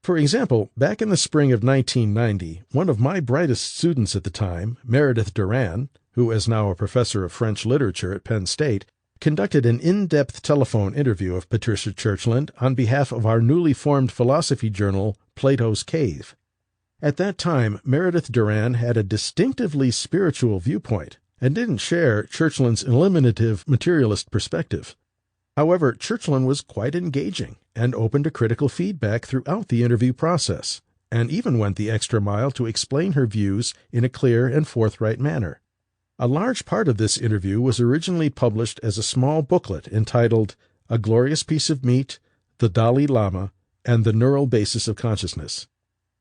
S1: For example, back in the spring of 1990, one of my brightest students at the time, Meredith Duran, who is now a professor of French literature at Penn State, conducted an in-depth telephone interview of Patricia Churchland on behalf of our newly formed philosophy journal, Plato's Cave. At that time, Meredith Duran had a distinctively spiritual viewpoint and didn't share Churchland's eliminative materialist perspective. However, Churchland was quite engaging and open to critical feedback throughout the interview process, and even went the extra mile to explain her views in a clear and forthright manner. A large part of this interview was originally published as a small booklet entitled A Glorious Piece of Meat, The Dalai Lama, and the Neural Basis of Consciousness.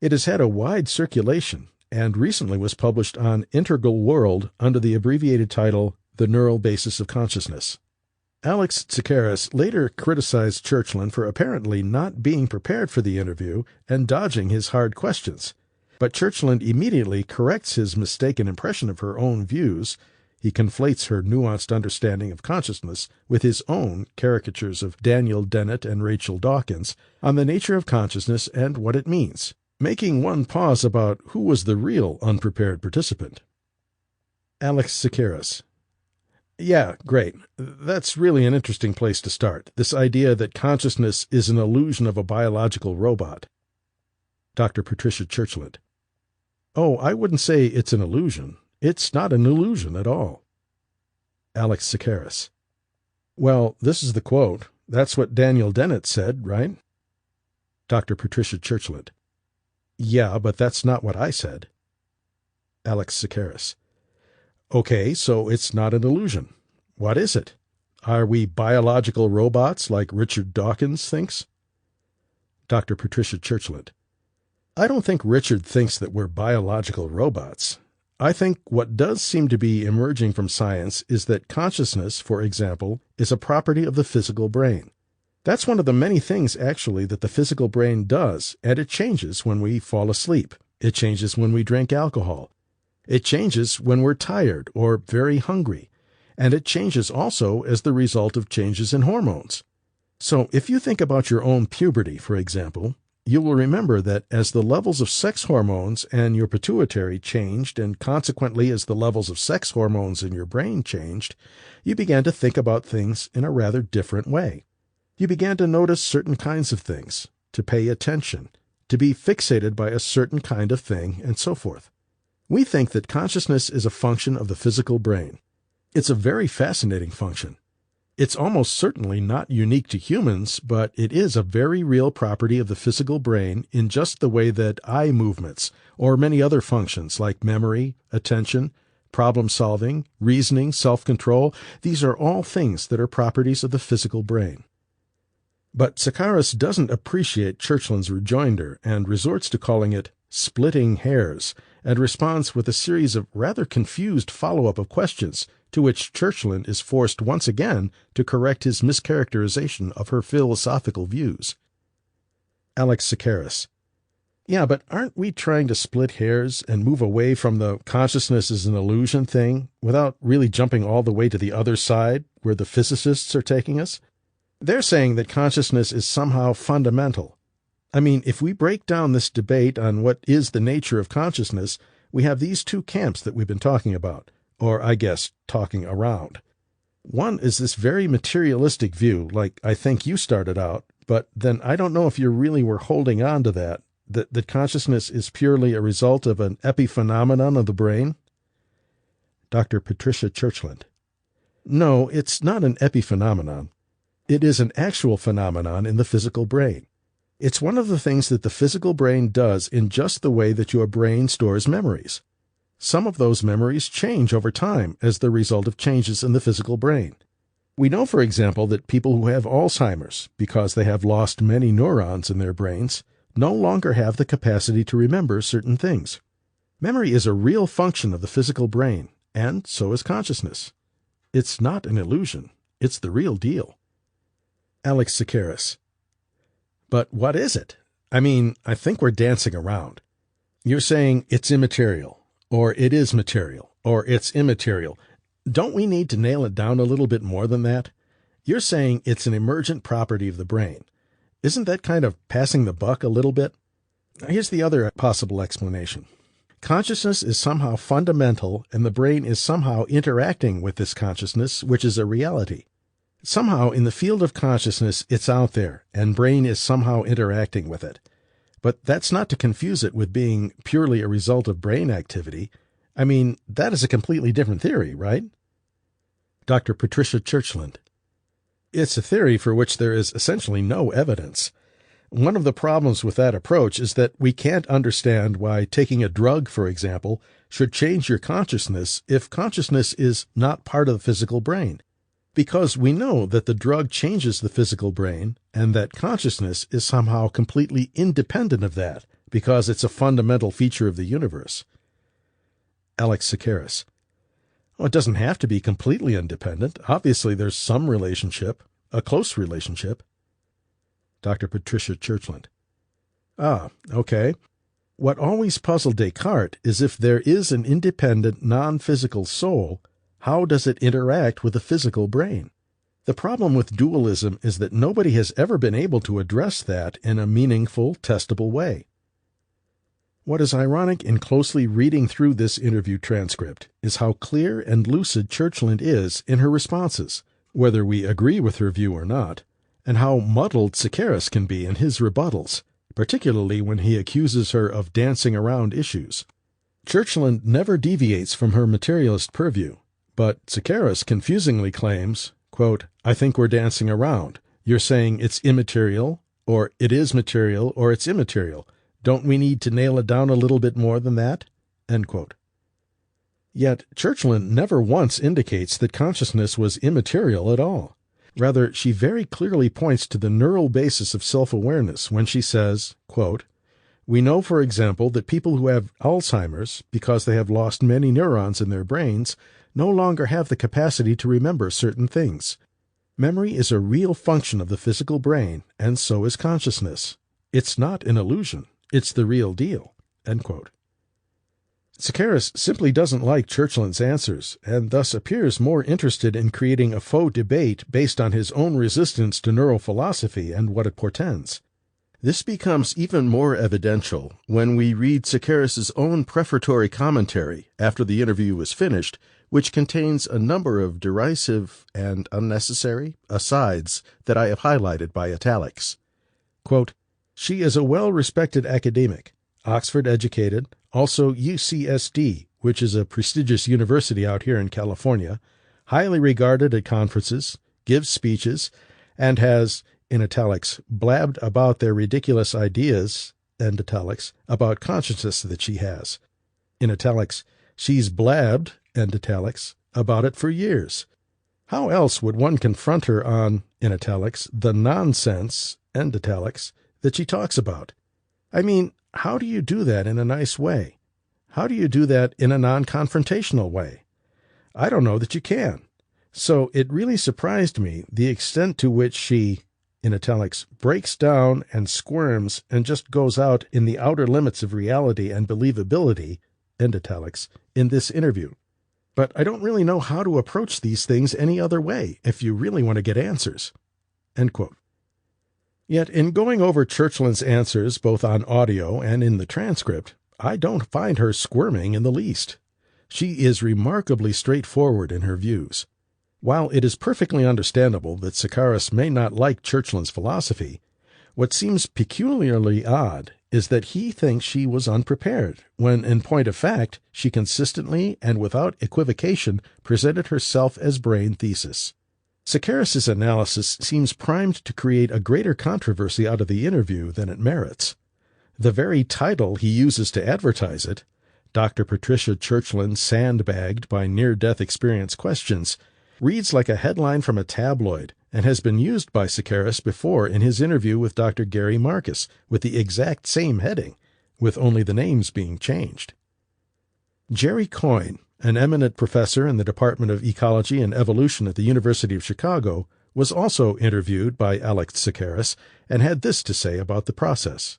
S1: It has had a wide circulation and recently was published on Integral World under the abbreviated title The Neural Basis of Consciousness. Alex Tsakiris later criticized Churchland for apparently not being prepared for the interview and dodging his hard questions. But Churchland immediately corrects his mistaken impression of her own views. He conflates her nuanced understanding of consciousness with his own caricatures of Daniel Dennett and Rachel Dawkins on the nature of consciousness and what it means, making one pause about who was the real unprepared participant. Alex Tsakiris. Yeah, great. That's really an interesting place to start, this idea that consciousness is an illusion of a biological robot. Dr. Patricia Churchland. Oh, I wouldn't say it's an illusion. It's not an illusion at all. Alex Tsakiris. Well, this is the quote. That's what Daniel Dennett said, right? Dr. Patricia Churchland. Yeah, but that's not what I said. Alex Tsakiris. Okay, so it's not an illusion. What is it? Are we biological robots like Richard Dawkins thinks? Dr. Patricia Churchland. I don't think Richard thinks that we're biological robots. I think what does seem to be emerging from science is that consciousness, for example, is a property of the physical brain. That's one of the many things, actually, that the physical brain does, and it changes when we fall asleep. It changes when we drink alcohol. It changes when we're tired or very hungry. and it changes also as the result of changes in hormones. So if you think about your own puberty, for example, you will remember that as the levels of sex hormones and your pituitary changed, and consequently as the levels of sex hormones in your brain changed, you began to think about things in a rather different way. You began to notice certain kinds of things, to pay attention, to be fixated by a certain kind of thing, and so forth. We think that consciousness is a function of the physical brain. It's a very fascinating function. It's almost certainly not unique to humans, but it is a very real property of the physical brain in just the way that eye movements, or many other functions like memory, attention, problem-solving, reasoning, self-control, these are all things that are properties of the physical brain. But Sakaris doesn't appreciate Churchland's rejoinder and resorts to calling it splitting hairs, and responds with a series of rather confused follow-up of questions to which Churchland is forced once again to correct his mischaracterization of her philosophical views. Alex Sakaris: Yeah, but aren't we trying to split hairs and move away from the consciousness is an illusion thing without really jumping all the way to the other side where the physicists are taking us? They're saying that consciousness is somehow fundamental. I mean, if we break down this debate on what is the nature of consciousness, we have these two camps that we've been talking about, or I guess talking around. One is this very materialistic view, like I think you started out, but then I don't know if you really were holding on to that consciousness is purely a result of an epiphenomenon of the brain. Dr. Patricia Churchland: No, it's not an epiphenomenon. It is an actual phenomenon in the physical brain. It's one of the things that the physical brain does in just the way that your brain stores memories. Some of those memories change over time as the result of changes in the physical brain. We know, for example, that people who have Alzheimer's, because they have lost many neurons in their brains, no longer have the capacity to remember certain things. Memory is a real function of the physical brain, and so is consciousness. It's not an illusion. It's the real deal. Alex Sakaris: But what is it? I mean, I think we're dancing around. You're saying it's immaterial, or it is material, or it's immaterial. Don't we need to nail it down a little bit more than that? You're saying it's an emergent property of the brain. Isn't that kind of passing the buck a little bit? Here's the other possible explanation. Consciousness is somehow fundamental, and the brain is somehow interacting with this consciousness, which is a reality. Somehow, in the field of consciousness, it's out there, and brain is somehow interacting with it. But that's not to confuse it with being purely a result of brain activity. I mean, that is a completely different theory, right? Dr. Patricia Churchland: It's a theory for which there is essentially no evidence. One of the problems with that approach is that we can't understand why taking a drug, for example, should change your consciousness if consciousness is not part of the physical brain. Because we know that the drug changes the physical brain, and that consciousness is somehow completely independent of that, because it's a fundamental feature of the universe. Alex Sakaris: Well, it doesn't have to be completely independent. Obviously, there's some relationship, a close relationship. Dr. Patricia Churchland: Okay. What always puzzled Descartes is if there is an independent, non-physical soul, how does it interact with the physical brain? The problem with dualism is that nobody has ever been able to address that in a meaningful, testable way. What is ironic in closely reading through this interview transcript is how clear and lucid Churchland is in her responses, whether we agree with her view or not, and how muddled Sakaris can be in his rebuttals, particularly when he accuses her of dancing around issues. Churchland never deviates from her materialist purview, but Sakaris confusingly claims, quote, I think we're dancing around. You're saying it's immaterial, or it is material, or it's immaterial. Don't we need to nail it down a little bit more than that? End quote. Yet Churchland never once indicates that consciousness was immaterial at all. Rather, she very clearly points to the neural basis of self-awareness when she says, quote, we know, for example, that people who have Alzheimer's, because they have lost many neurons in their brains, no longer have the capacity to remember certain things. Memory is a real function of the physical brain, and so is consciousness. It's not an illusion. It's the real deal. End quote. Sekeres simply doesn't like Churchland's answers, and thus appears more interested in creating a faux debate based on his own resistance to neurophilosophy and what it portends. This becomes even more evidential when we read Sekeres's own prefatory commentary after the interview was finished, which contains a number of derisive and unnecessary asides that I have highlighted by italics. Quote, "She is a well-respected academic, Oxford-educated, also UCSD, which is a prestigious university out here in California, highly regarded at conferences, gives speeches, and has, in italics, blabbed about their ridiculous ideas, end italics, about consciousness that she has. In italics, she's blabbed, end italics, about it for years. How else would one confront her on, in italics, the nonsense, end italics, that she talks about? I mean, how do you do that in a nice way? How do you do that in a non-confrontational way? I don't know that you can. So it really surprised me the extent to which she, in italics, breaks down and squirms and just goes out in the outer limits of reality and believability, end italics, in this interview. But I don't really know how to approach these things any other way if you really want to get answers." End quote. Yet in going over Churchland's answers both on audio and in the transcript, I don't find her squirming in the least. She is remarkably straightforward in her views. While it is perfectly understandable that Sekeres may not like Churchland's philosophy, what seems peculiarly odd is that he thinks she was unprepared, when in point of fact she consistently and without equivocation presented herself as brain thesis. Sekeres's analysis seems primed to create a greater controversy out of the interview than it merits. The very title he uses to advertise it, Dr. Patricia Churchland Sandbagged by Near-Death Experience Questions, reads like a headline from a tabloid and has been used by Sekeres before in his interview with Dr. Gary Marcus with the exact same heading, with only the names being changed. Jerry Coyne, an eminent professor in the Department of Ecology and Evolution at the University of Chicago, was also interviewed by Alex Sekeres and had this to say about the process.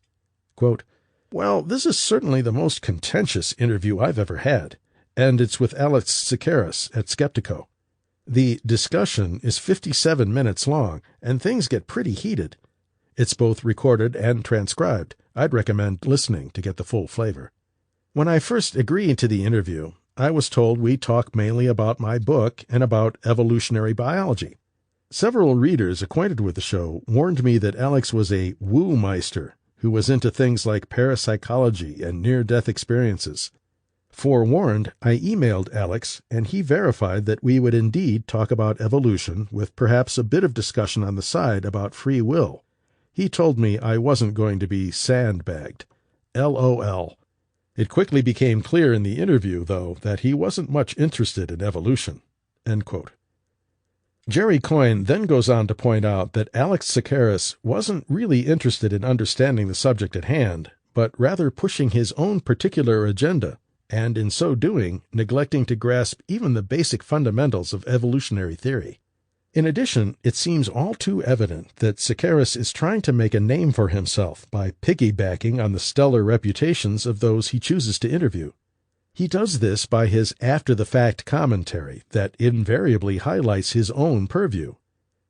S1: Quote, "Well, this is certainly the most contentious interview I've ever had, and it's with Alex Sekeres at Skeptico. The discussion is 57 minutes long, and things get pretty heated. It's both recorded and transcribed. I'd recommend listening to get the full flavor. When I first agreed to the interview, I was told we'd talk mainly about my book and about evolutionary biology. Several readers acquainted with the show warned me that Alex was a woo-meister who was into things like parapsychology and near-death experiences. Forewarned, I emailed Alex, and he verified that we would indeed talk about evolution with perhaps a bit of discussion on the side about free will. He told me I wasn't going to be sandbagged. LOL. It quickly became clear in the interview, though, that he wasn't much interested in evolution." End quote. Jerry Coyne then goes on to point out that Alex Sekeres wasn't really interested in understanding the subject at hand, but rather pushing his own particular agenda, and in so doing, neglecting to grasp even the basic fundamentals of evolutionary theory. In addition, it seems all too evident that Sekeres is trying to make a name for himself by piggybacking on the stellar reputations of those he chooses to interview. He does this by his after-the-fact commentary that invariably highlights his own purview.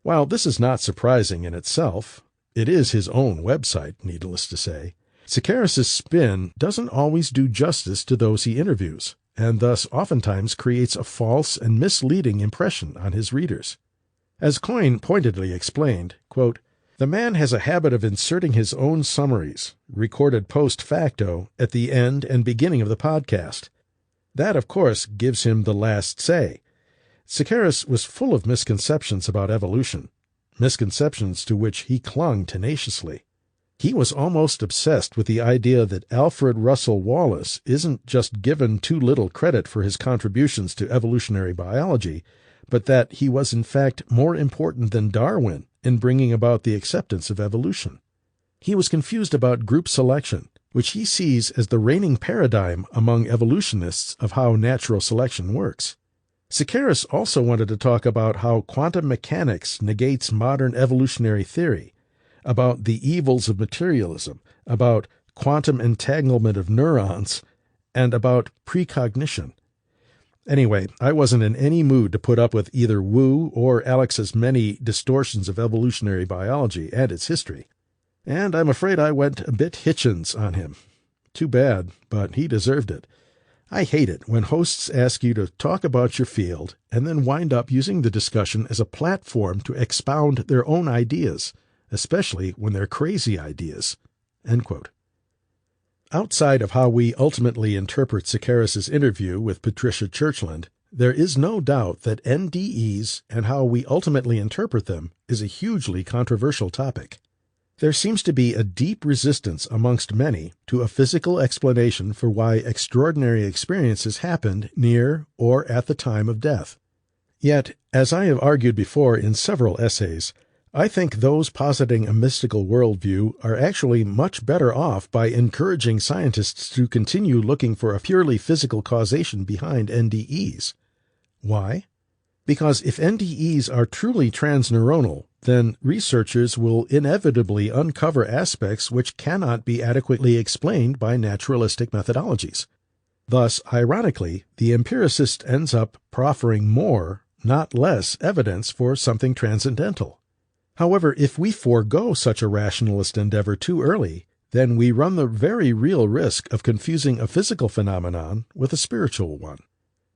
S1: While this is not surprising in itself, it is his own website, needless to say, Sekeres's spin doesn't always do justice to those he interviews, and thus oftentimes creates a false and misleading impression on his readers. As Coyne pointedly explained, quote, "The man has a habit of inserting his own summaries, recorded post facto, at the end and beginning of the podcast. That, of course, gives him the last say. Sekeres was full of misconceptions about evolution, misconceptions to which he clung tenaciously. He was almost obsessed with the idea that Alfred Russel Wallace isn't just given too little credit for his contributions to evolutionary biology, but that he was in fact more important than Darwin in bringing about the acceptance of evolution. He was confused about group selection, which he sees as the reigning paradigm among evolutionists of how natural selection works. Sekeres also wanted to talk about how quantum mechanics negates modern evolutionary theory, about the evils of materialism, about quantum entanglement of neurons, and about precognition. Anyway, I wasn't in any mood to put up with either Wu or Alex's many distortions of evolutionary biology and its history, and I'm afraid I went a bit Hitchens on him. Too bad, but he deserved it. I hate it when hosts ask you to talk about your field and then wind up using the discussion as a platform to expound their own ideas, especially when they're crazy ideas." End quote. Outside of how we ultimately interpret Sekeres's interview with Patricia Churchland, there is no doubt that NDEs and how we ultimately interpret them is a hugely controversial topic. There seems to be a deep resistance amongst many to a physical explanation for why extraordinary experiences happened near or at the time of death. Yet, as I have argued before in several essays, I think those positing a mystical worldview are actually much better off by encouraging scientists to continue looking for a purely physical causation behind NDEs. Why? Because if NDEs are truly transneuronal, then researchers will inevitably uncover aspects which cannot be adequately explained by naturalistic methodologies. Thus, ironically, the empiricist ends up proffering more, not less, evidence for something transcendental. However, if we forego such a rationalist endeavor too early, then we run the very real risk of confusing a physical phenomenon with a spiritual one.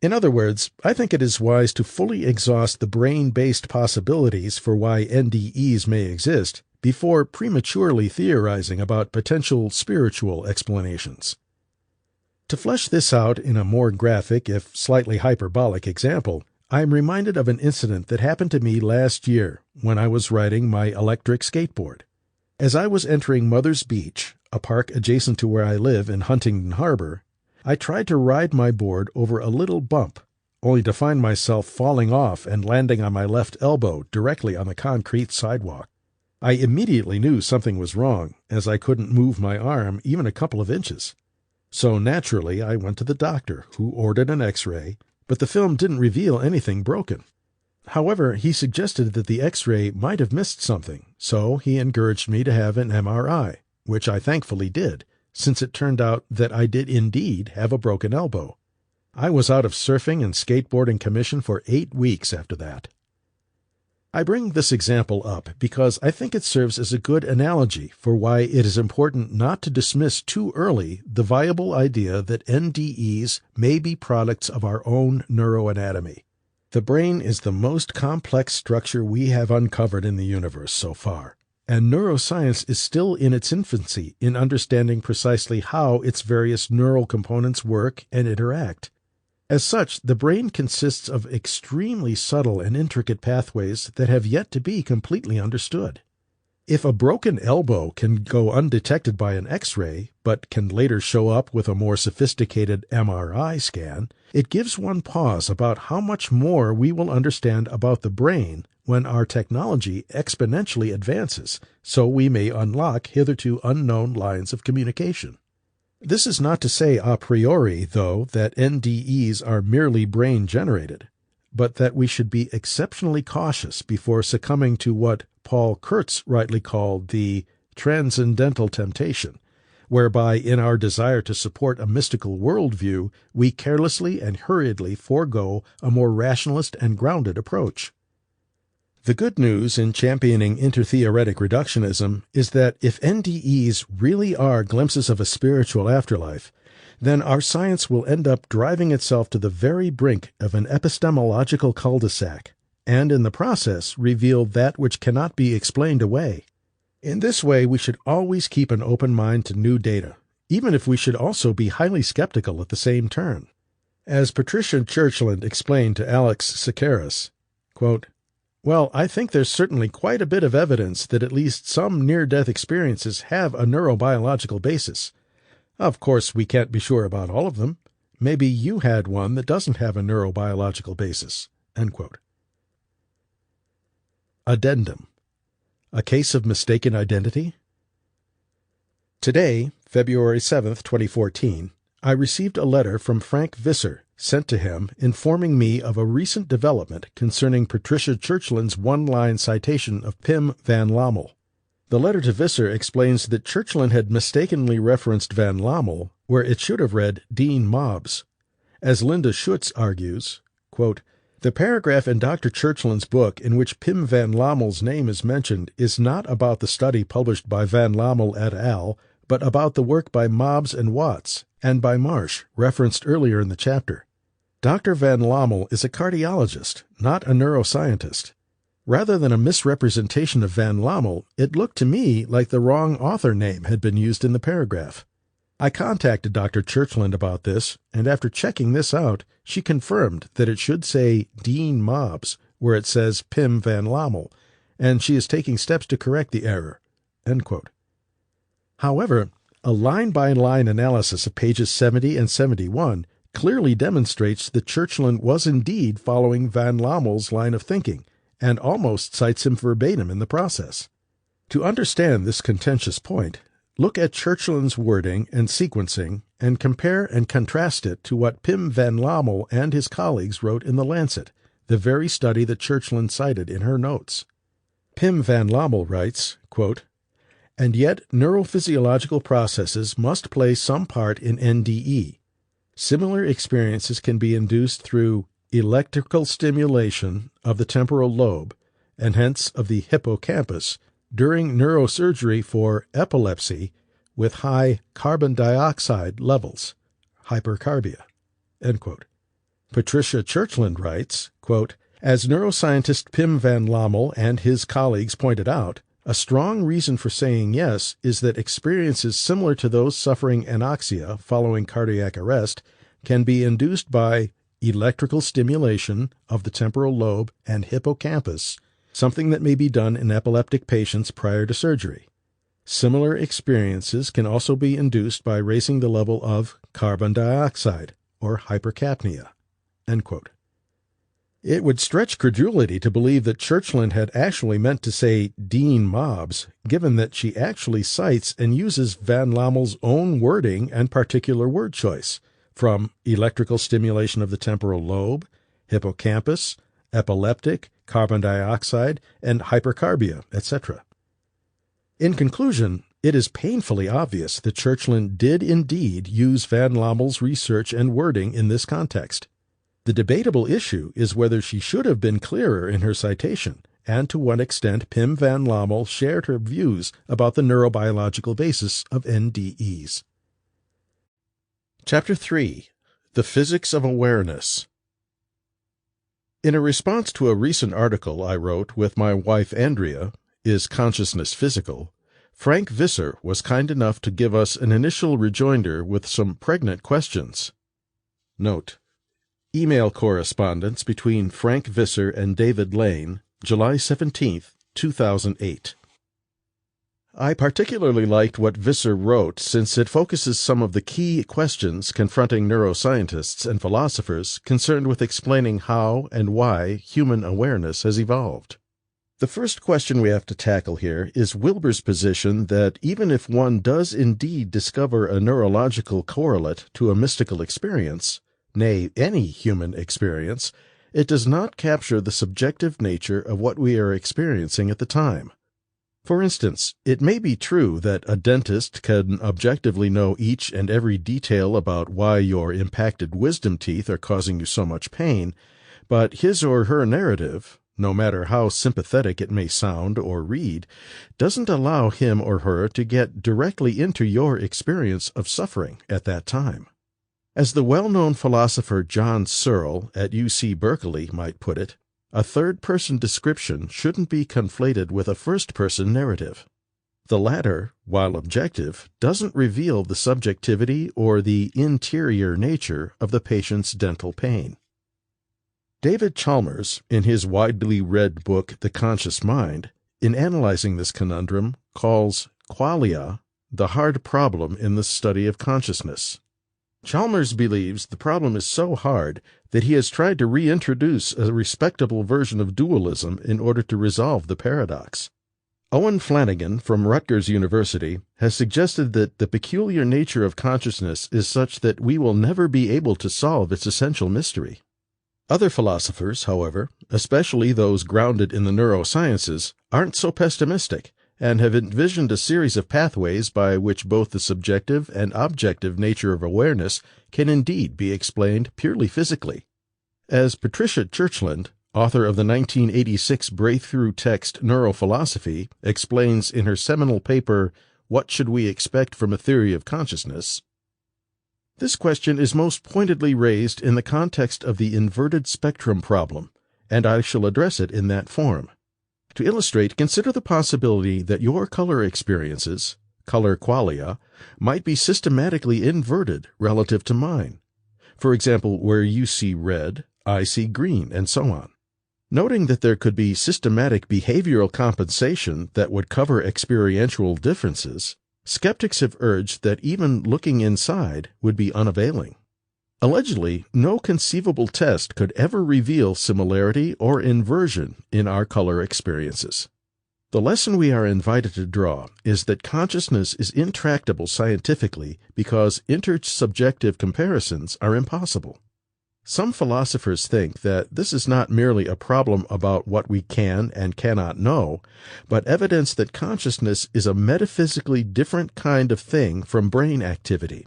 S1: In other words, I think it is wise to fully exhaust the brain-based possibilities for why NDEs may exist before prematurely theorizing about potential spiritual explanations. To flesh this out in a more graphic, if slightly hyperbolic example, I am reminded of an incident that happened to me last year when I was riding my electric skateboard. As I was entering Mother's Beach, a park adjacent to where I live in Huntington Harbor, I tried to ride my board over a little bump, only to find myself falling off and landing on my left elbow directly on the concrete sidewalk. I immediately knew something was wrong, as I couldn't move my arm even a couple of inches. So naturally I went to the doctor, who ordered an X-ray, but the film didn't reveal anything broken. However, he suggested that the X-ray might have missed something, so he encouraged me to have an MRI, which I thankfully did, since it turned out that I did indeed have a broken elbow. I was out of surfing and skateboarding commission for 8 weeks after that. I bring this example up because I think it serves as a good analogy for why it is important not to dismiss too early the viable idea that NDEs may be products of our own neuroanatomy. The brain is the most complex structure we have uncovered in the universe so far, and neuroscience is still in its infancy in understanding precisely how its various neural components work and interact. As such, the brain consists of extremely subtle and intricate pathways that have yet to be completely understood. If a broken elbow can go undetected by an X-ray, but can later show up with a more sophisticated MRI scan, it gives one pause about how much more we will understand about the brain when our technology exponentially advances, so we may unlock hitherto unknown lines of communication. This is not to say a priori, though, that NDEs are merely brain-generated, but that we should be exceptionally cautious before succumbing to what Paul Kurtz rightly called the transcendental temptation, whereby in our desire to support a mystical worldview, we carelessly and hurriedly forego a more rationalist and grounded approach. The good news in championing intertheoretic reductionism is that if NDEs really are glimpses of a spiritual afterlife, then our science will end up driving itself to the very brink of an epistemological cul-de-sac, and in the process reveal that which cannot be explained away. In this way, we should always keep an open mind to new data, even if we should also be highly skeptical at the same turn. As Patricia Churchland explained to Alex Sekeres, quote, "Well, I think there's certainly quite a bit of evidence that at least some near-death experiences have a neurobiological basis. Of course, we can't be sure about all of them. Maybe you had one that doesn't have a neurobiological basis." End quote. Addendum. A case of mistaken identity? Today, February 7th, 2014, I received a letter from Frank Visser, sent to him informing me of a recent development concerning Patricia Churchland's one-line citation of Pim van Lommel. The letter to Visser explains that Churchland had mistakenly referenced Van Lommel, where it should have read Dean Mobbs. As Linda Schutz argues, quote, "The paragraph in Dr. Churchland's book in which Pim Van Lommel's name is mentioned is not about the study published by Van Lommel et al., but about the work by Mobbs and Watts, and by Marsh, referenced earlier in the chapter. Dr. Van Lommel is a cardiologist, not a neuroscientist. Rather than a misrepresentation of Van Lommel, it looked to me like the wrong author name had been used in the paragraph. I contacted Dr. Churchland about this, and after checking this out, she confirmed that it should say Dean Mobbs, where it says Pim Van Lommel, and she is taking steps to correct the error." End quote. However, a line-by-line analysis of pages 70 and 71 clearly demonstrates that Churchland was indeed following Van Lommel's line of thinking, and almost cites him verbatim in the process. To understand this contentious point, look at Churchland's wording and sequencing and compare and contrast it to what Pim Van Lommel and his colleagues wrote in The Lancet, the very study that Churchland cited in her notes. Pim Van Lommel writes, quote, "And yet neurophysiological processes must play some part in NDE. Similar experiences can be induced through electrical stimulation of the temporal lobe, and hence of the hippocampus, during neurosurgery for epilepsy with high carbon dioxide levels, hypercarbia." End quote. Patricia Churchland writes, quote, "As neuroscientist Pim Van Lommel and his colleagues pointed out, a strong reason for saying yes is that experiences similar to those suffering anoxia following cardiac arrest can be induced by electrical stimulation of the temporal lobe and hippocampus, something that may be done in epileptic patients prior to surgery. Similar experiences can also be induced by raising the level of carbon dioxide, or hypercapnia." End quote. It would stretch credulity to believe that Churchland had actually meant to say Dean Mobbs, given that she actually cites and uses Van Lommel's own wording and particular word choice, from electrical stimulation of the temporal lobe, hippocampus, epileptic, carbon dioxide, and hypercarbia, etc. In conclusion, it is painfully obvious that Churchland did indeed use Van Lommel's research and wording in this context. The debatable issue is whether she should have been clearer in her citation, and to what extent Pim Van Lommel shared her views about the neurobiological basis of NDEs. Chapter 3. The Physics of Awareness. In a response to a recent article I wrote with my wife Andrea, Is Consciousness Physical?, Frank Visser was kind enough to give us an initial rejoinder with some pregnant questions. Note: Email correspondence between Frank Visser and David Lane, July 17, 2008. I particularly liked what Visser wrote since it focuses some of the key questions confronting neuroscientists and philosophers concerned with explaining how and why human awareness has evolved. The first question we have to tackle here is Wilber's position that even if one does indeed discover a neurological correlate to a mystical experience, nay, any human experience, it does not capture the subjective nature of what we are experiencing at the time. For instance, it may be true that a dentist can objectively know each and every detail about why your impacted wisdom teeth are causing you so much pain, but his or her narrative, no matter how sympathetic it may sound or read, doesn't allow him or her to get directly into your experience of suffering at that time. As the well-known philosopher John Searle at UC Berkeley might put it, a third-person description shouldn't be conflated with a first-person narrative. The latter, while objective, doesn't reveal the subjectivity or the interior nature of the patient's dental pain. David Chalmers, in his widely read book The Conscious Mind, in analyzing this conundrum, calls qualia the hard problem in the study of consciousness. Chalmers believes the problem is so hard that he has tried to reintroduce a respectable version of dualism in order to resolve the paradox. Owen Flanagan from Rutgers University has suggested that the peculiar nature of consciousness is such that we will never be able to solve its essential mystery. Other philosophers, however, especially those grounded in the neurosciences, aren't so pessimistic and have envisioned a series of pathways by which both the subjective and objective nature of awareness can indeed be explained purely physically. As Patricia Churchland, author of the 1986 breakthrough text Neurophilosophy, explains in her seminal paper, What Should We Expect from a Theory of Consciousness? This question is most pointedly raised in the context of the inverted spectrum problem, and I shall address it in that form. To illustrate, consider the possibility that your color experiences, color qualia, might be systematically inverted relative to mine. For example, where you see red, I see green, and so on. Noting that there could be systematic behavioral compensation that would cover experiential differences, skeptics have urged that even looking inside would be unavailing. Allegedly, no conceivable test could ever reveal similarity or inversion in our color experiences. The lesson we are invited to draw is that consciousness is intractable scientifically because intersubjective comparisons are impossible. Some philosophers think that this is not merely a problem about what we can and cannot know, but evidence that consciousness is a metaphysically different kind of thing from brain activity.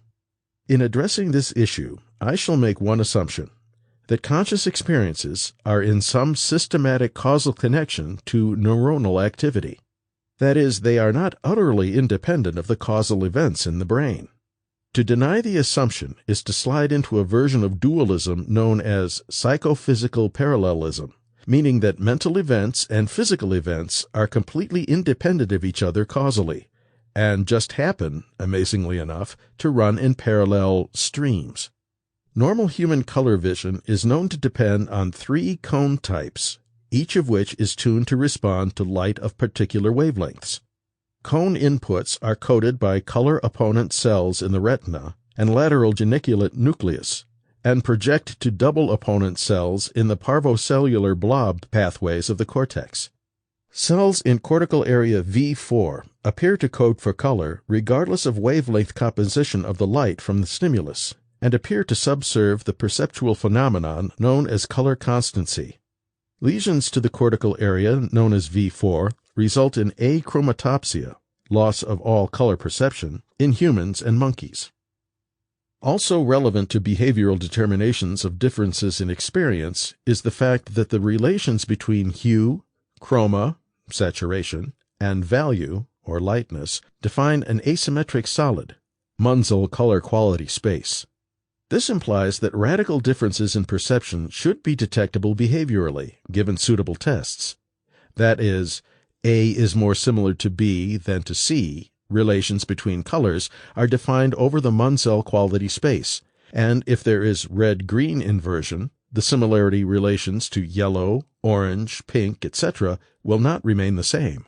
S1: In addressing this issue, I shall make one assumption, that conscious experiences are in some systematic causal connection to neuronal activity. That is, they are not utterly independent of the causal events in the brain. To deny the assumption is to slide into a version of dualism known as psychophysical parallelism, meaning that mental events and physical events are completely independent of each other causally, and just happen, amazingly enough, to run in parallel streams. Normal human color vision is known to depend on 3 cone types, each of which is tuned to respond to light of particular wavelengths. Cone inputs are coded by color opponent cells in the retina and lateral geniculate nucleus, and project to double opponent cells in the parvocellular blob pathways of the cortex. Cells in cortical area V4 appear to code for color regardless of wavelength composition of the light from the stimulus, and appear to subserve the perceptual phenomenon known as color constancy. Lesions to the cortical area known as V4 result in achromatopsia, loss of all color perception, in humans and monkeys. Also relevant to behavioral determinations of differences in experience is the fact that the relations between hue, chroma, saturation, and value, or lightness, define an asymmetric solid, Munsell color quality space. This implies that radical differences in perception should be detectable behaviorally, given suitable tests. That is, A is more similar to B than to C. Relations between colors are defined over the Munsell quality space, and if there is red-green inversion, the similarity relations to yellow, orange, pink, etc. will not remain the same.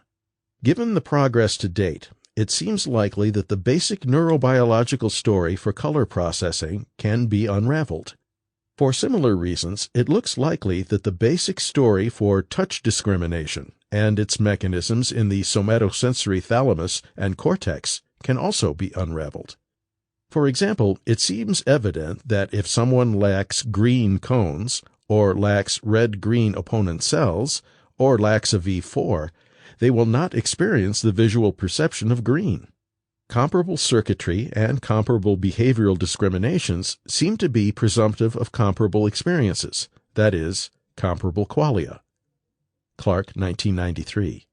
S1: Given the progress to date, it seems likely that the basic neurobiological story for color processing can be unraveled. For similar reasons, it looks likely that the basic story for touch discrimination and its mechanisms in the somatosensory thalamus and cortex can also be unraveled. For example, it seems evident that if someone lacks green cones, or lacks red-green opponent cells, or lacks a V4, they will not experience the visual perception of green. Comparable circuitry and comparable behavioral discriminations seem to be presumptive of comparable experiences, that is, comparable qualia. Clark, 1993.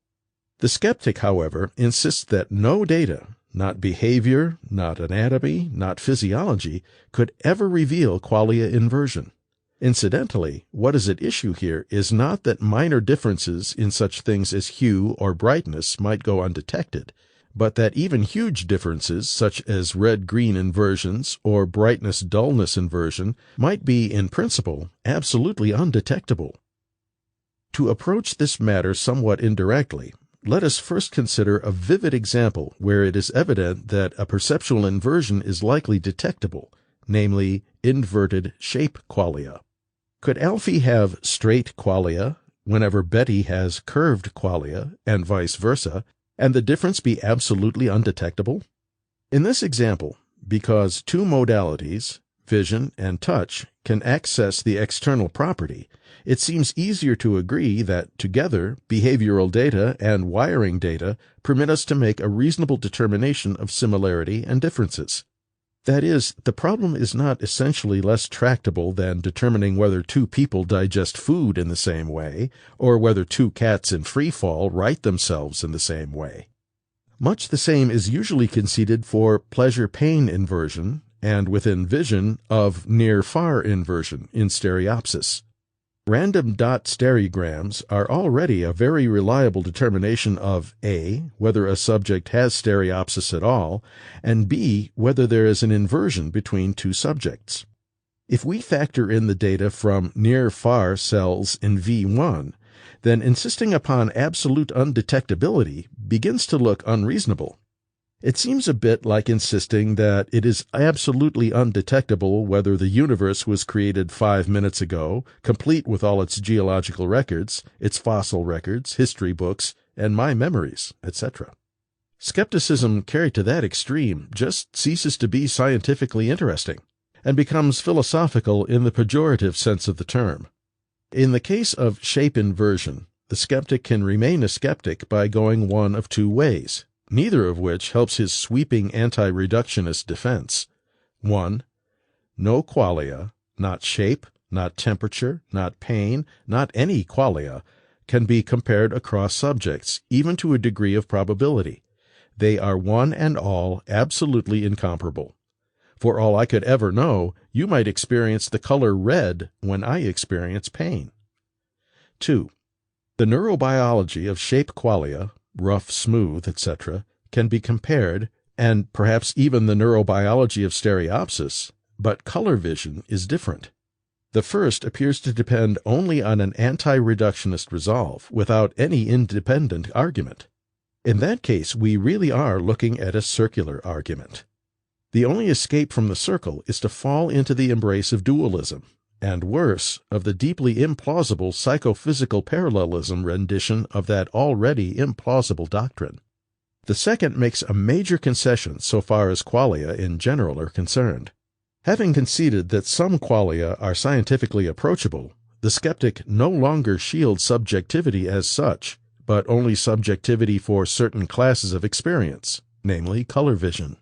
S1: The skeptic, however, insists that no data, not behavior, not anatomy, not physiology, could ever reveal qualia inversion. Incidentally, what is at issue here is not that minor differences in such things as hue or brightness might go undetected, but that even huge differences such as red-green inversions or brightness-dullness inversion might be, in principle, absolutely undetectable. To approach this matter somewhat indirectly, let us first consider a vivid example where it is evident that a perceptual inversion is likely detectable, namely inverted shape qualia. Could Alfie have straight qualia whenever Betty has curved qualia, and vice versa, and the difference be absolutely undetectable? In this example, because 2 modalities, vision, and touch can access the external property, it seems easier to agree that, together, behavioral data and wiring data permit us to make a reasonable determination of similarity and differences. That is, the problem is not essentially less tractable than determining whether two people digest food in the same way, or whether two cats in free fall right themselves in the same way. Much the same is usually conceded for pleasure-pain inversion, and within vision, of near-far inversion in stereopsis. Random dot stereograms are already a very reliable determination of A, whether a subject has stereopsis at all, and B, whether there is an inversion between two subjects. If we factor in the data from near-far cells in V1, then insisting upon absolute undetectability begins to look unreasonable. It seems a bit like insisting that it is absolutely undetectable whether the universe was created 5 minutes ago, complete with all its geological records, its fossil records, history books, and my memories, etc. Skepticism carried to that extreme just ceases to be scientifically interesting, and becomes philosophical in the pejorative sense of the term. In the case of shape inversion, the skeptic can remain a skeptic by going one of two ways, neither of which helps his sweeping anti-reductionist defense. 1. No qualia, not shape, not temperature, not pain, not any qualia, can be compared across subjects, even to a degree of probability. They are one and all absolutely incomparable. For all I could ever know, you might experience the color red when I experience pain. 2. The neurobiology of shape qualia, rough, smooth, etc., can be compared, and perhaps even the neurobiology of stereopsis, but color vision is different. The first appears to depend only on an anti-reductionist resolve, without any independent argument. In that case, we really are looking at a circular argument. The only escape from the circle is to fall into the embrace of dualism, and worse, of the deeply implausible psychophysical parallelism rendition of that already implausible doctrine. The second makes a major concession so far as qualia in general are concerned. Having conceded that some qualia are scientifically approachable, the skeptic no longer shields subjectivity as such, but only subjectivity for certain classes of experience, namely color vision.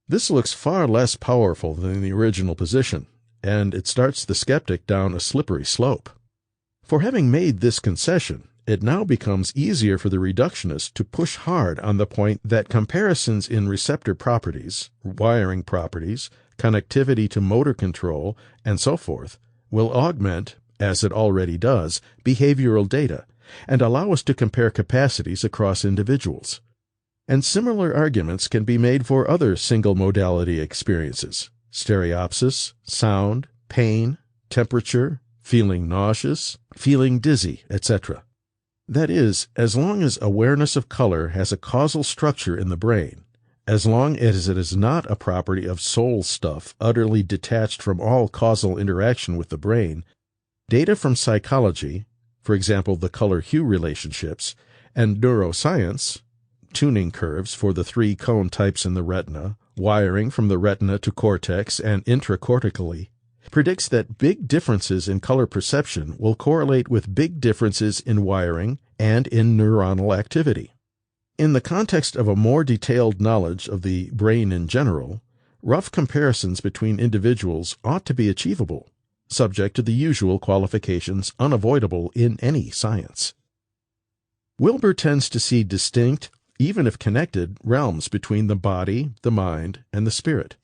S1: This looks far less powerful than the original position, and it starts the skeptic down a slippery slope. For having made this concession, it now becomes easier for the reductionist to push hard on the point that comparisons in receptor properties, wiring properties, connectivity to motor control, and so forth, will augment, as it already does, behavioral data, and allow us to compare capacities across individuals. And similar arguments can be made for other single-modality experiences: stereopsis, sound, pain, temperature, feeling nauseous, feeling dizzy, etc. That is, as long as awareness of color has a causal structure in the brain, as long as it is not a property of soul stuff utterly detached from all causal interaction with the brain, data from psychology, for example the color-hue relationships, and neuroscience, tuning curves for the 3 cone types in the retina, wiring from the retina to cortex and intracortically, predicts that big differences in color perception will correlate with big differences in wiring and in neuronal activity. In the context of a more detailed knowledge of the brain in general, rough comparisons between individuals ought to be achievable, subject to the usual qualifications unavoidable in any science. Wilbur tends to see distinct, even if connected, realms between the body, the mind, and the spirit.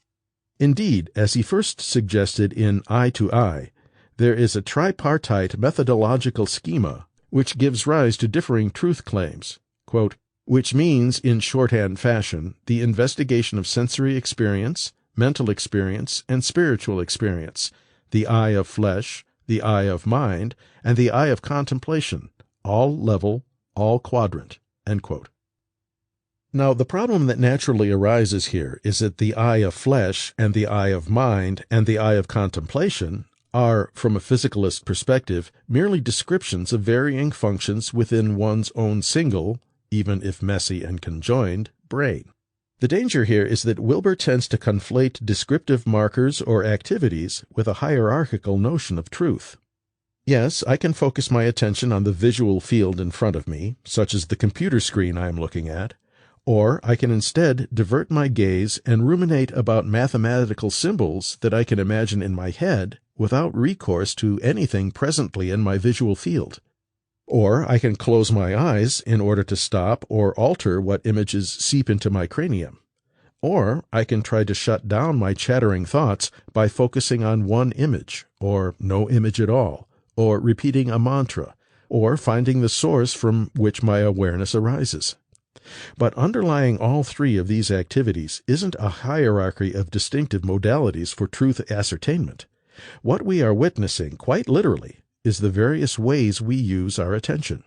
S1: Indeed, as he first suggested in Eye to Eye, there is a tripartite methodological schema which gives rise to differing truth claims, quote, which means, in shorthand fashion, the investigation of sensory experience, mental experience, and spiritual experience, the eye of flesh, the eye of mind, and the eye of contemplation, all level, all quadrant, end quote. Now, the problem that naturally arises here is that the eye of flesh and the eye of mind and the eye of contemplation are, from a physicalist perspective, merely descriptions of varying functions within one's own single, even if messy and conjoined, brain. The danger here is that Wilber tends to conflate descriptive markers or activities with a hierarchical notion of truth. Yes, I can focus my attention on the visual field in front of me, such as the computer screen I am looking at, or I can instead divert my gaze and ruminate about mathematical symbols that I can imagine in my head without recourse to anything presently in my visual field. Or I can close my eyes in order to stop or alter what images seep into my cranium. Or I can try to shut down my chattering thoughts by focusing on one image, or no image at all, or repeating a mantra, or finding the source from which my awareness arises. But underlying all three of these activities isn't a hierarchy of distinctive modalities for truth ascertainment. What we are witnessing, quite literally, is the various ways we use our attention.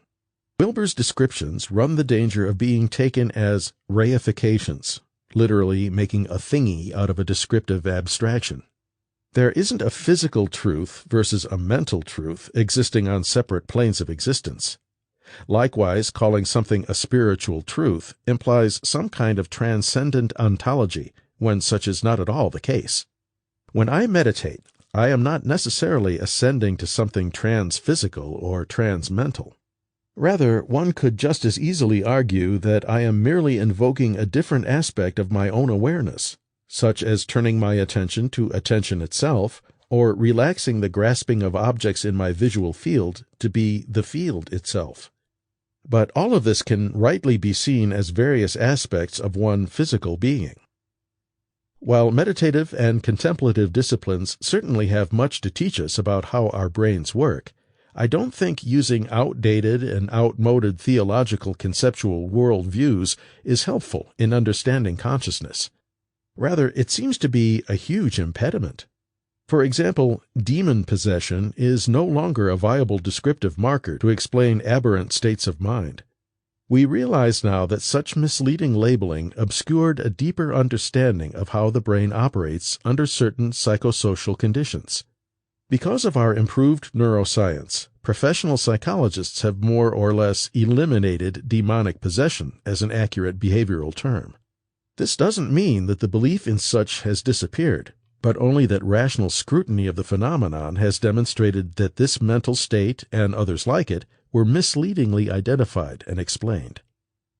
S1: Wilber's descriptions run the danger of being taken as reifications, literally making a thingy out of a descriptive abstraction. There isn't a physical truth versus a mental truth existing on separate planes of existence. Likewise, calling something a spiritual truth implies some kind of transcendent ontology, when such is not at all the case. When I meditate, I am not necessarily ascending to something transphysical or transmental. Rather, one could just as easily argue that I am merely invoking a different aspect of my own awareness, such as turning my attention to attention itself, or relaxing the grasping of objects in my visual field to be the field itself. But all of this can rightly be seen as various aspects of one physical being. While meditative and contemplative disciplines certainly have much to teach us about how our brains work, I don't think using outdated and outmoded theological conceptual worldviews is helpful in understanding consciousness. Rather, it seems to be a huge impediment. For example, demon possession is no longer a viable descriptive marker to explain aberrant states of mind. We realize now that such misleading labeling obscured a deeper understanding of how the brain operates under certain psychosocial conditions. Because of our improved neuroscience, professional psychologists have more or less eliminated demonic possession as an accurate behavioral term. This doesn't mean that the belief in such has disappeared, but only that rational scrutiny of the phenomenon has demonstrated that this mental state and others like it were misleadingly identified and explained.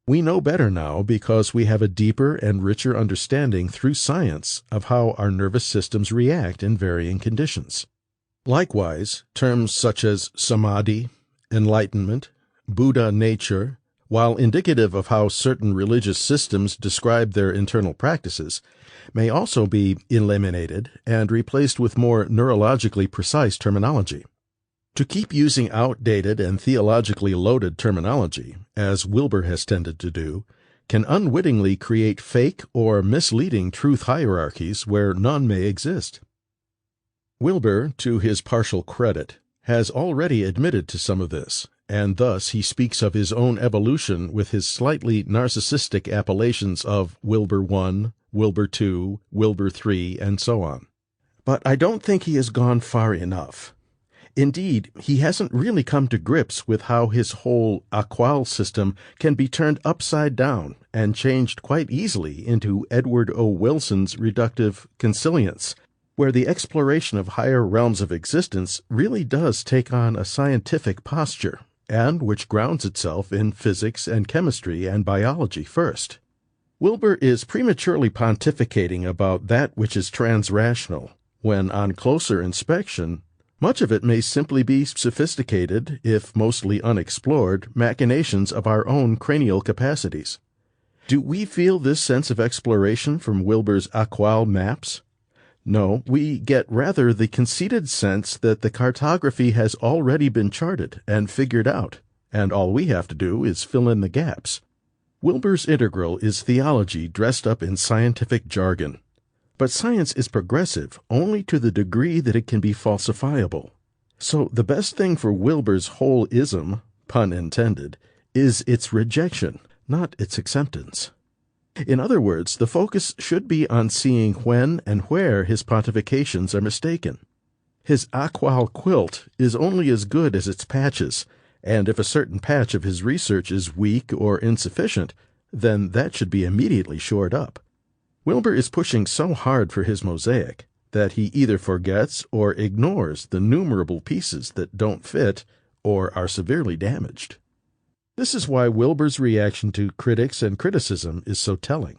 S1: We know better now because we have a deeper and richer understanding through science of how our nervous systems react in varying conditions. Likewise, terms such as samadhi, enlightenment, Buddha nature, while indicative of how certain religious systems describe their internal practices, may also be eliminated and replaced with more neurologically precise terminology. To keep using outdated and theologically loaded terminology, as Wilber has tended to do, can unwittingly create fake or misleading truth hierarchies where none may exist. Wilber, to his partial credit, has already admitted to some of this, and thus he speaks of his own evolution with his slightly narcissistic appellations of Wilber I, Wilber II, Wilber III, and so on. But I don't think he has gone far enough. Indeed, he hasn't really come to grips with how his whole Aqual system can be turned upside down and changed quite easily into Edward O. Wilson's reductive consilience, where the exploration of higher realms of existence really does take on a scientific posture, and which grounds itself in physics and chemistry and biology first. Wilber is prematurely pontificating about that which is transrational, when on closer inspection, much of it may simply be sophisticated, if mostly unexplored, machinations of our own cranial capacities. Do we feel this sense of exploration from Wilber's Aqual maps? No, we get rather the conceited sense that the cartography has already been charted and figured out, and all we have to do is fill in the gaps. Wilber's integral is theology dressed up in scientific jargon. But science is progressive only to the degree that it can be falsifiable. So the best thing for Wilber's whole ism, pun intended, is its rejection, not its acceptance. In other words, the focus should be on seeing when and where his pontifications are mistaken. His Aqual quilt is only as good as its patches, and if a certain patch of his research is weak or insufficient, then that should be immediately shored up. Wilbur is pushing so hard for his mosaic that he either forgets or ignores the numerable pieces that don't fit or are severely damaged. This is why Wilbur's reaction to critics and criticism is so telling.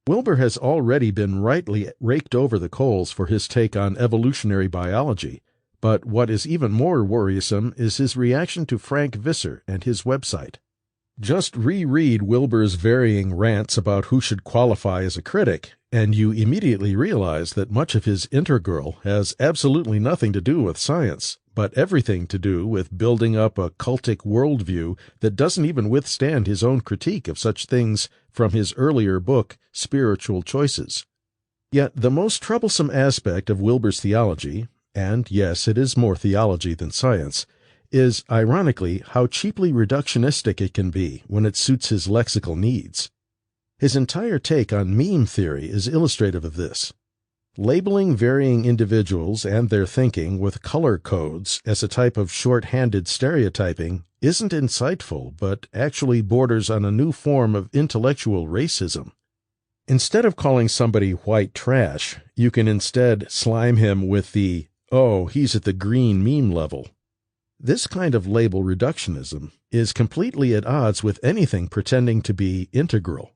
S1: Wilbur has already been rightly raked over the coals for his take on evolutionary biology, but what is even more worrisome is his reaction to Frank Visser and his website. Just reread Wilbur's varying rants about who should qualify as a critic, and you immediately realize that much of his integral has absolutely nothing to do with science, but everything to do with building up a cultic worldview that doesn't even withstand his own critique of such things from his earlier book, Spiritual Choices. Yet the most troublesome aspect of Wilbur's theology, and yes, it is more theology than science, is, ironically, how cheaply reductionistic it can be when it suits his lexical needs. His entire take on meme theory is illustrative of this. Labeling varying individuals and their thinking with color codes as a type of short-handed stereotyping isn't insightful, but actually borders on a new form of intellectual racism. Instead of calling somebody white trash, you can instead slime him with the, "Oh, he's at the green meme level." This kind of label reductionism is completely at odds with anything pretending to be integral.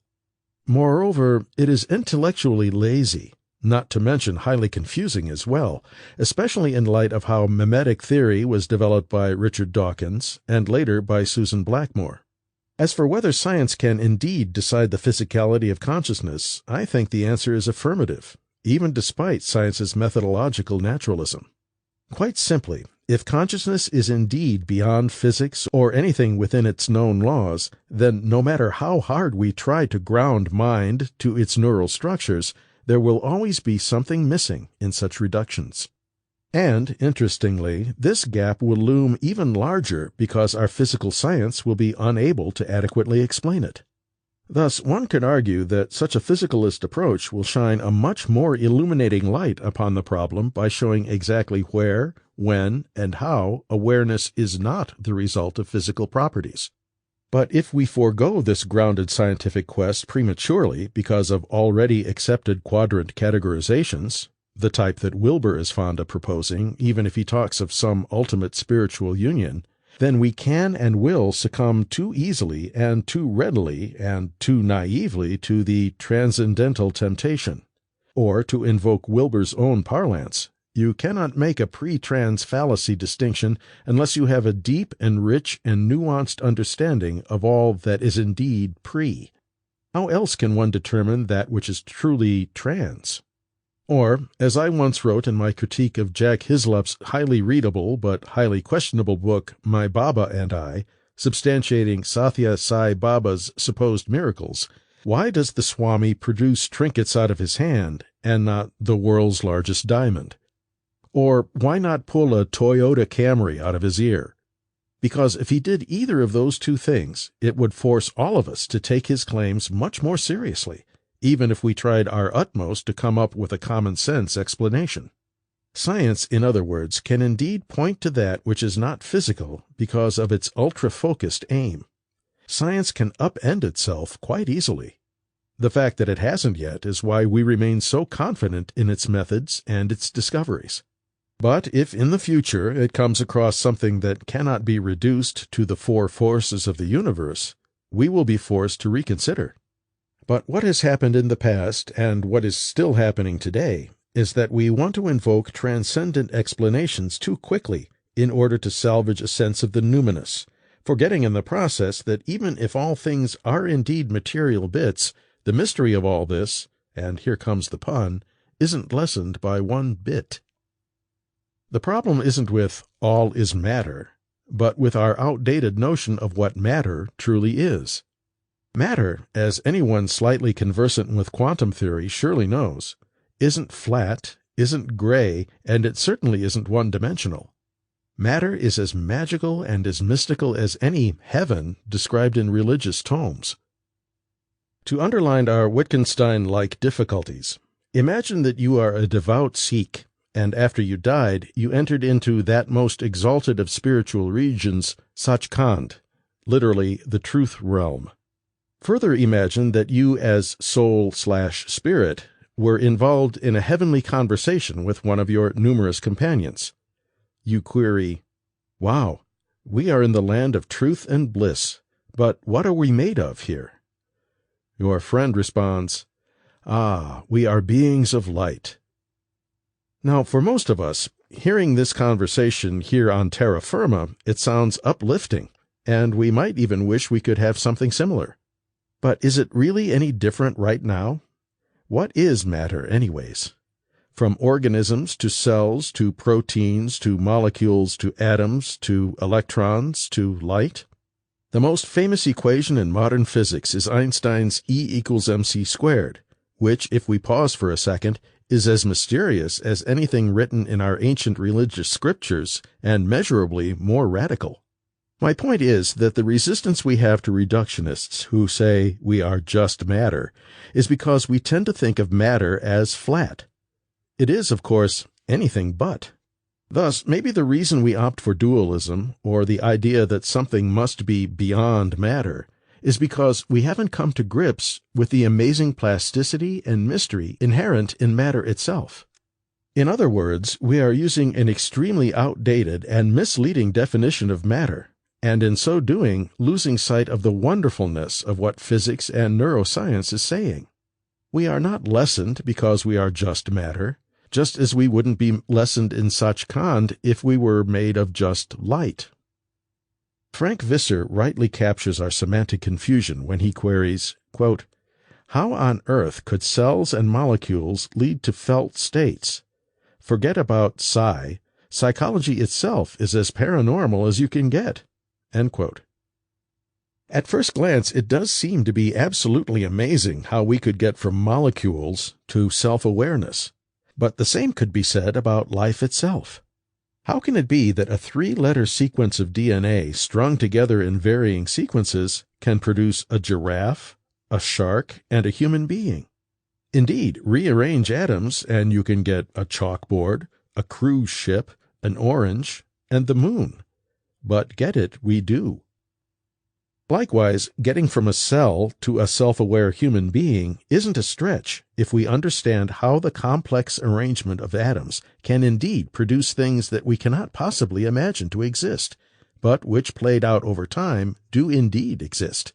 S1: Moreover, it is intellectually lazy, not to mention highly confusing as well, especially in light of how mimetic theory was developed by Richard Dawkins and later by Susan Blackmore. As for whether science can indeed decide the physicality of consciousness, I think the answer is affirmative, even despite science's methodological naturalism. Quite simply, if consciousness is indeed beyond physics or anything within its known laws, then no matter how hard we try to ground mind to its neural structures, there will always be something missing in such reductions. And, interestingly, this gap will loom even larger because our physical science will be unable to adequately explain it. Thus, one could argue that such a physicalist approach will shine a much more illuminating light upon the problem by showing exactly where, when, and how awareness is not the result of physical properties. But if we forego this grounded scientific quest prematurely because of already accepted quadrant categorizations, the type that Wilbur is fond of proposing, even if he talks of some ultimate spiritual union, then we can and will succumb too easily and too readily and too naively to the transcendental temptation. Or, to invoke Wilbur's own parlance, you cannot make a pre-trans fallacy distinction unless you have a deep and rich and nuanced understanding of all that is indeed pre. How else can one determine that which is truly trans? Or, as I once wrote in my critique of Jack Hislop's highly readable but highly questionable book, My Baba and I, substantiating Sathya Sai Baba's supposed miracles, why does the Swami produce trinkets out of his hand and not the world's largest diamond? Or why not pull a Toyota Camry out of his ear? Because if he did either of those two things, it would force all of us to take his claims much more seriously, even if we tried our utmost to come up with a common-sense explanation. Science, in other words, can indeed point to that which is not physical because of its ultra-focused aim. Science can upend itself quite easily. The fact that it hasn't yet is why we remain so confident in its methods and its discoveries. But if in the future it comes across something that cannot be reduced to the four forces of the universe, we will be forced to reconsider. But what has happened in the past, and what is still happening today, is that we want to invoke transcendent explanations too quickly in order to salvage a sense of the numinous, forgetting in the process that even if all things are indeed material bits, the mystery of all this, and here comes the pun, isn't lessened by one bit. The problem isn't with all is matter, but with our outdated notion of what matter truly is. Matter, as anyone slightly conversant with quantum theory surely knows, isn't flat, isn't gray, and it certainly isn't one-dimensional. Matter is as magical and as mystical as any heaven described in religious tomes. To underline our Wittgenstein-like difficulties, imagine that you are a devout Sikh, and after you died, you entered into that most exalted of spiritual regions, Sachkhand, literally the truth realm. Further imagine that you as soul/spirit were involved in a heavenly conversation with one of your numerous companions. You query, "Wow, we are in the land of truth and bliss, but what are we made of here?" Your friend responds, "Ah, we are beings of light." Now, for most of us, hearing this conversation here on terra firma, it sounds uplifting, and we might even wish we could have something similar. But is it really any different right now? What is matter, anyways? From organisms to cells to proteins to molecules to atoms to electrons to light? The most famous equation in modern physics is Einstein's E=mc², which, if we pause for a second, is as mysterious as anything written in our ancient religious scriptures and measurably more radical. My point is that the resistance we have to reductionists who say we are just matter is because we tend to think of matter as flat. It is, of course, anything but. Thus, maybe the reason we opt for dualism, or the idea that something must be beyond matter, is because we haven't come to grips with the amazing plasticity and mystery inherent in matter itself. In other words, we are using an extremely outdated and misleading definition of matter, and in so doing, losing sight of the wonderfulness of what physics and neuroscience is saying. We are not lessened because we are just matter, just as we wouldn't be lessened in Sachkhand if we were made of just light. Frank Visser rightly captures our semantic confusion when he queries, quote, "How on earth could cells and molecules lead to felt states? Forget about psi. Psychology itself is as paranormal as you can get." End quote. At first glance, it does seem to be absolutely amazing how we could get from molecules to self-awareness. But the same could be said about life itself. How can it be that a 3-letter sequence of DNA strung together in varying sequences can produce a giraffe, a shark, and a human being? Indeed, rearrange atoms and you can get a chalkboard, a cruise ship, an orange, and the moon. But get it, we do. Likewise, getting from a cell to a self-aware human being isn't a stretch if we understand how the complex arrangement of atoms can indeed produce things that we cannot possibly imagine to exist, but which, played out over time, do indeed exist.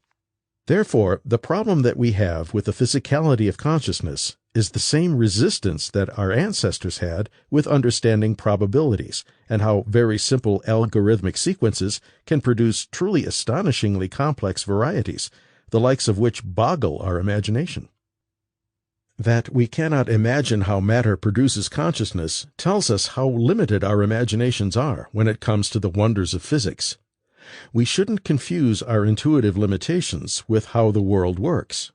S1: Therefore, the problem that we have with the physicality of consciousness is the same resistance that our ancestors had with understanding probabilities, and how very simple algorithmic sequences can produce truly astonishingly complex varieties, the likes of which boggle our imagination. That we cannot imagine how matter produces consciousness tells us how limited our imaginations are when it comes to the wonders of physics. We shouldn't confuse our intuitive limitations with how the world works.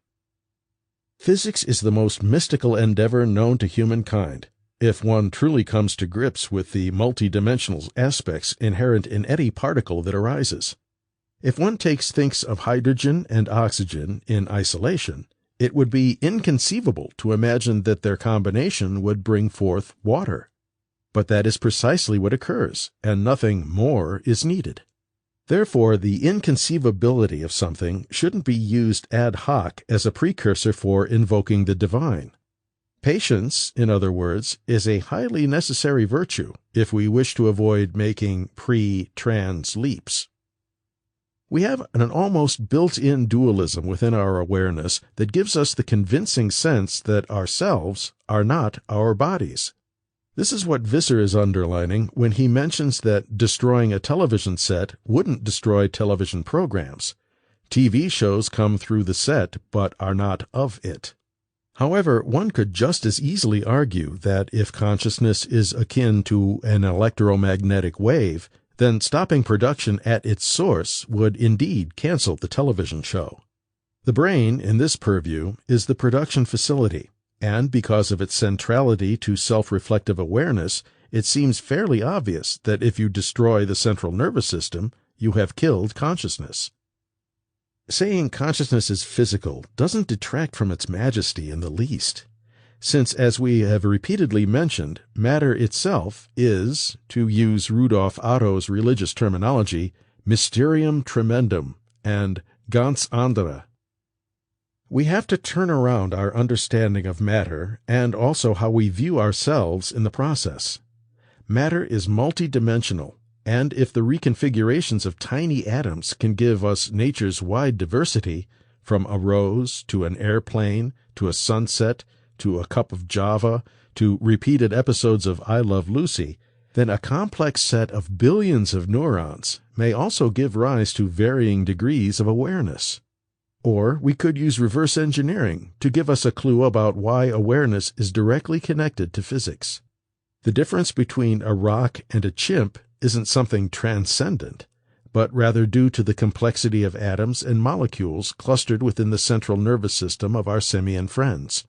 S1: Physics is the most mystical endeavor known to humankind, if one truly comes to grips with the multidimensional aspects inherent in any particle that arises. If one thinks of hydrogen and oxygen in isolation, it would be inconceivable to imagine that their combination would bring forth water. But that is precisely what occurs, and nothing more is needed. Therefore, the inconceivability of something shouldn't be used ad hoc as a precursor for invoking the divine. Patience, in other words, is a highly necessary virtue if we wish to avoid making pre-trans leaps. We have an almost built-in dualism within our awareness that gives us the convincing sense that ourselves are not our bodies. This is what Visser is underlining when he mentions that destroying a television set wouldn't destroy television programs. TV shows come through the set but are not of it. However, one could just as easily argue that if consciousness is akin to an electromagnetic wave, then stopping production at its source would indeed cancel the television show. The brain, in this purview, is the production facility, and because of its centrality to self-reflective awareness, it seems fairly obvious that if you destroy the central nervous system, you have killed consciousness. Saying consciousness is physical doesn't detract from its majesty in the least, since, as we have repeatedly mentioned, matter itself is, to use Rudolf Otto's religious terminology, mysterium tremendum and ganz andere. We have to turn around our understanding of matter and also how we view ourselves in the process. Matter is multidimensional, and if the reconfigurations of tiny atoms can give us nature's wide diversity, from a rose to an airplane to a sunset to a cup of Java to repeated episodes of I Love Lucy, then a complex set of billions of neurons may also give rise to varying degrees of awareness. Or we could use reverse engineering to give us a clue about why awareness is directly connected to physics. The difference between a rock and a chimp isn't something transcendent, but rather due to the complexity of atoms and molecules clustered within the central nervous system of our simian friends.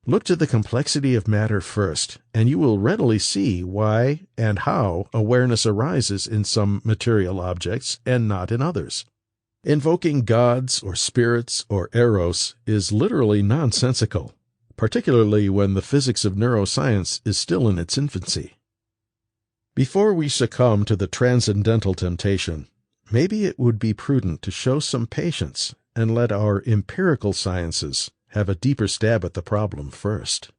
S1: Look to the complexity of matter first, and you will readily see why and how awareness arises in some material objects and not in others. Invoking gods or spirits or eros is literally nonsensical, particularly when the physics of neuroscience is still in its infancy. Before we succumb to the transcendental temptation, maybe it would be prudent to show some patience and let our empirical sciences have a deeper stab at the problem first.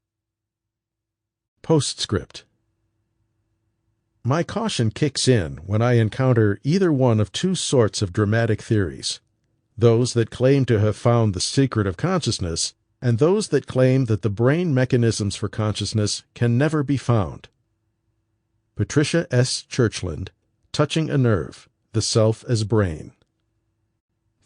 S1: Postscript. My caution kicks in when I encounter either one of two sorts of dramatic theories, those that claim to have found the secret of consciousness and those that claim that the brain mechanisms for consciousness can never be found. Patricia S. Churchland, Touching a Nerve, The Self as Brain.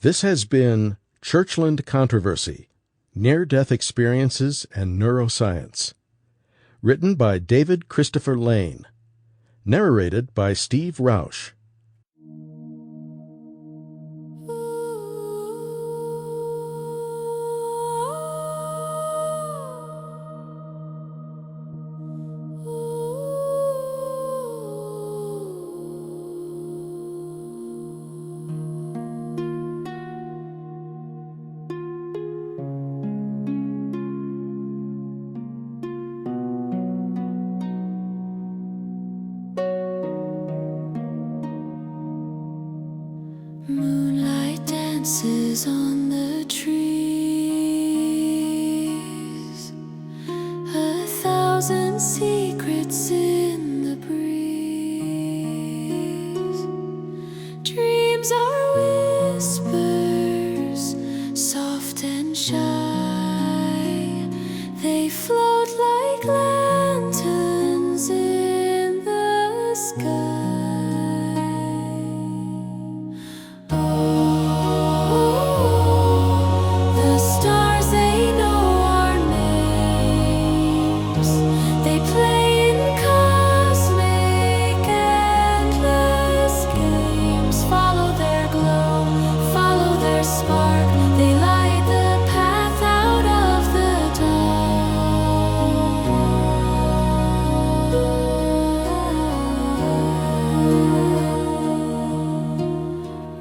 S1: This has been Churchland Controversy, Near-Death Experiences and Neuroscience. Written by David Christopher Lane. Narrated by Steve Rausch.
S2: Moonlight dances on the trees, 1,000 secrets in the breeze. Dreams are whispers, soft and shy. They float like lanterns in the sky.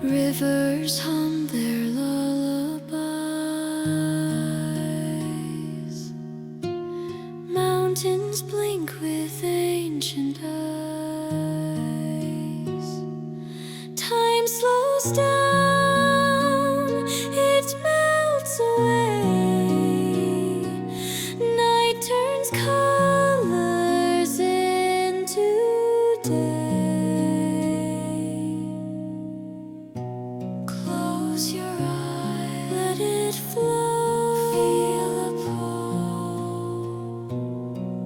S2: Rivers hum their lullabies. Mountains blink with ancient eyes. Time slows down, it melts away. Night turns colors into day. Close your eyes, let it flow.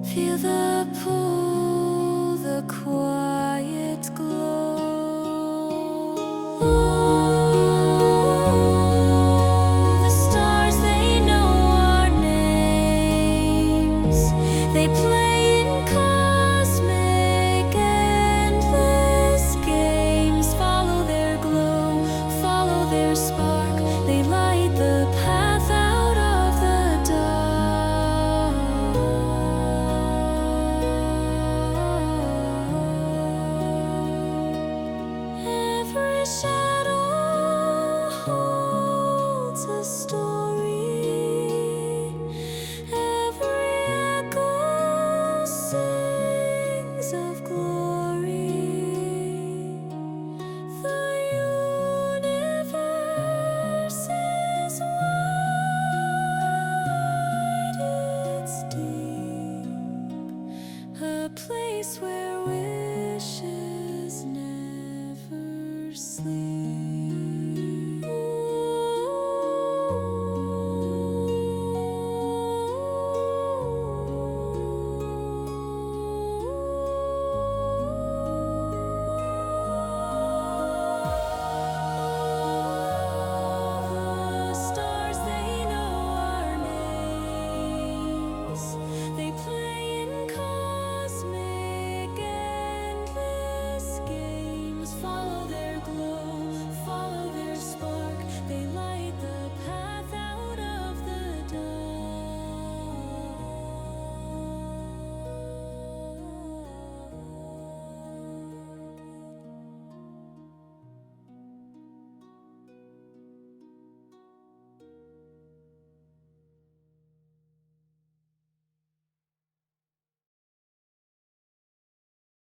S2: Feel the pull, the quiet glow. The stars, they know our names. They play in cosmic endless games. Follow their glow, follow their spark.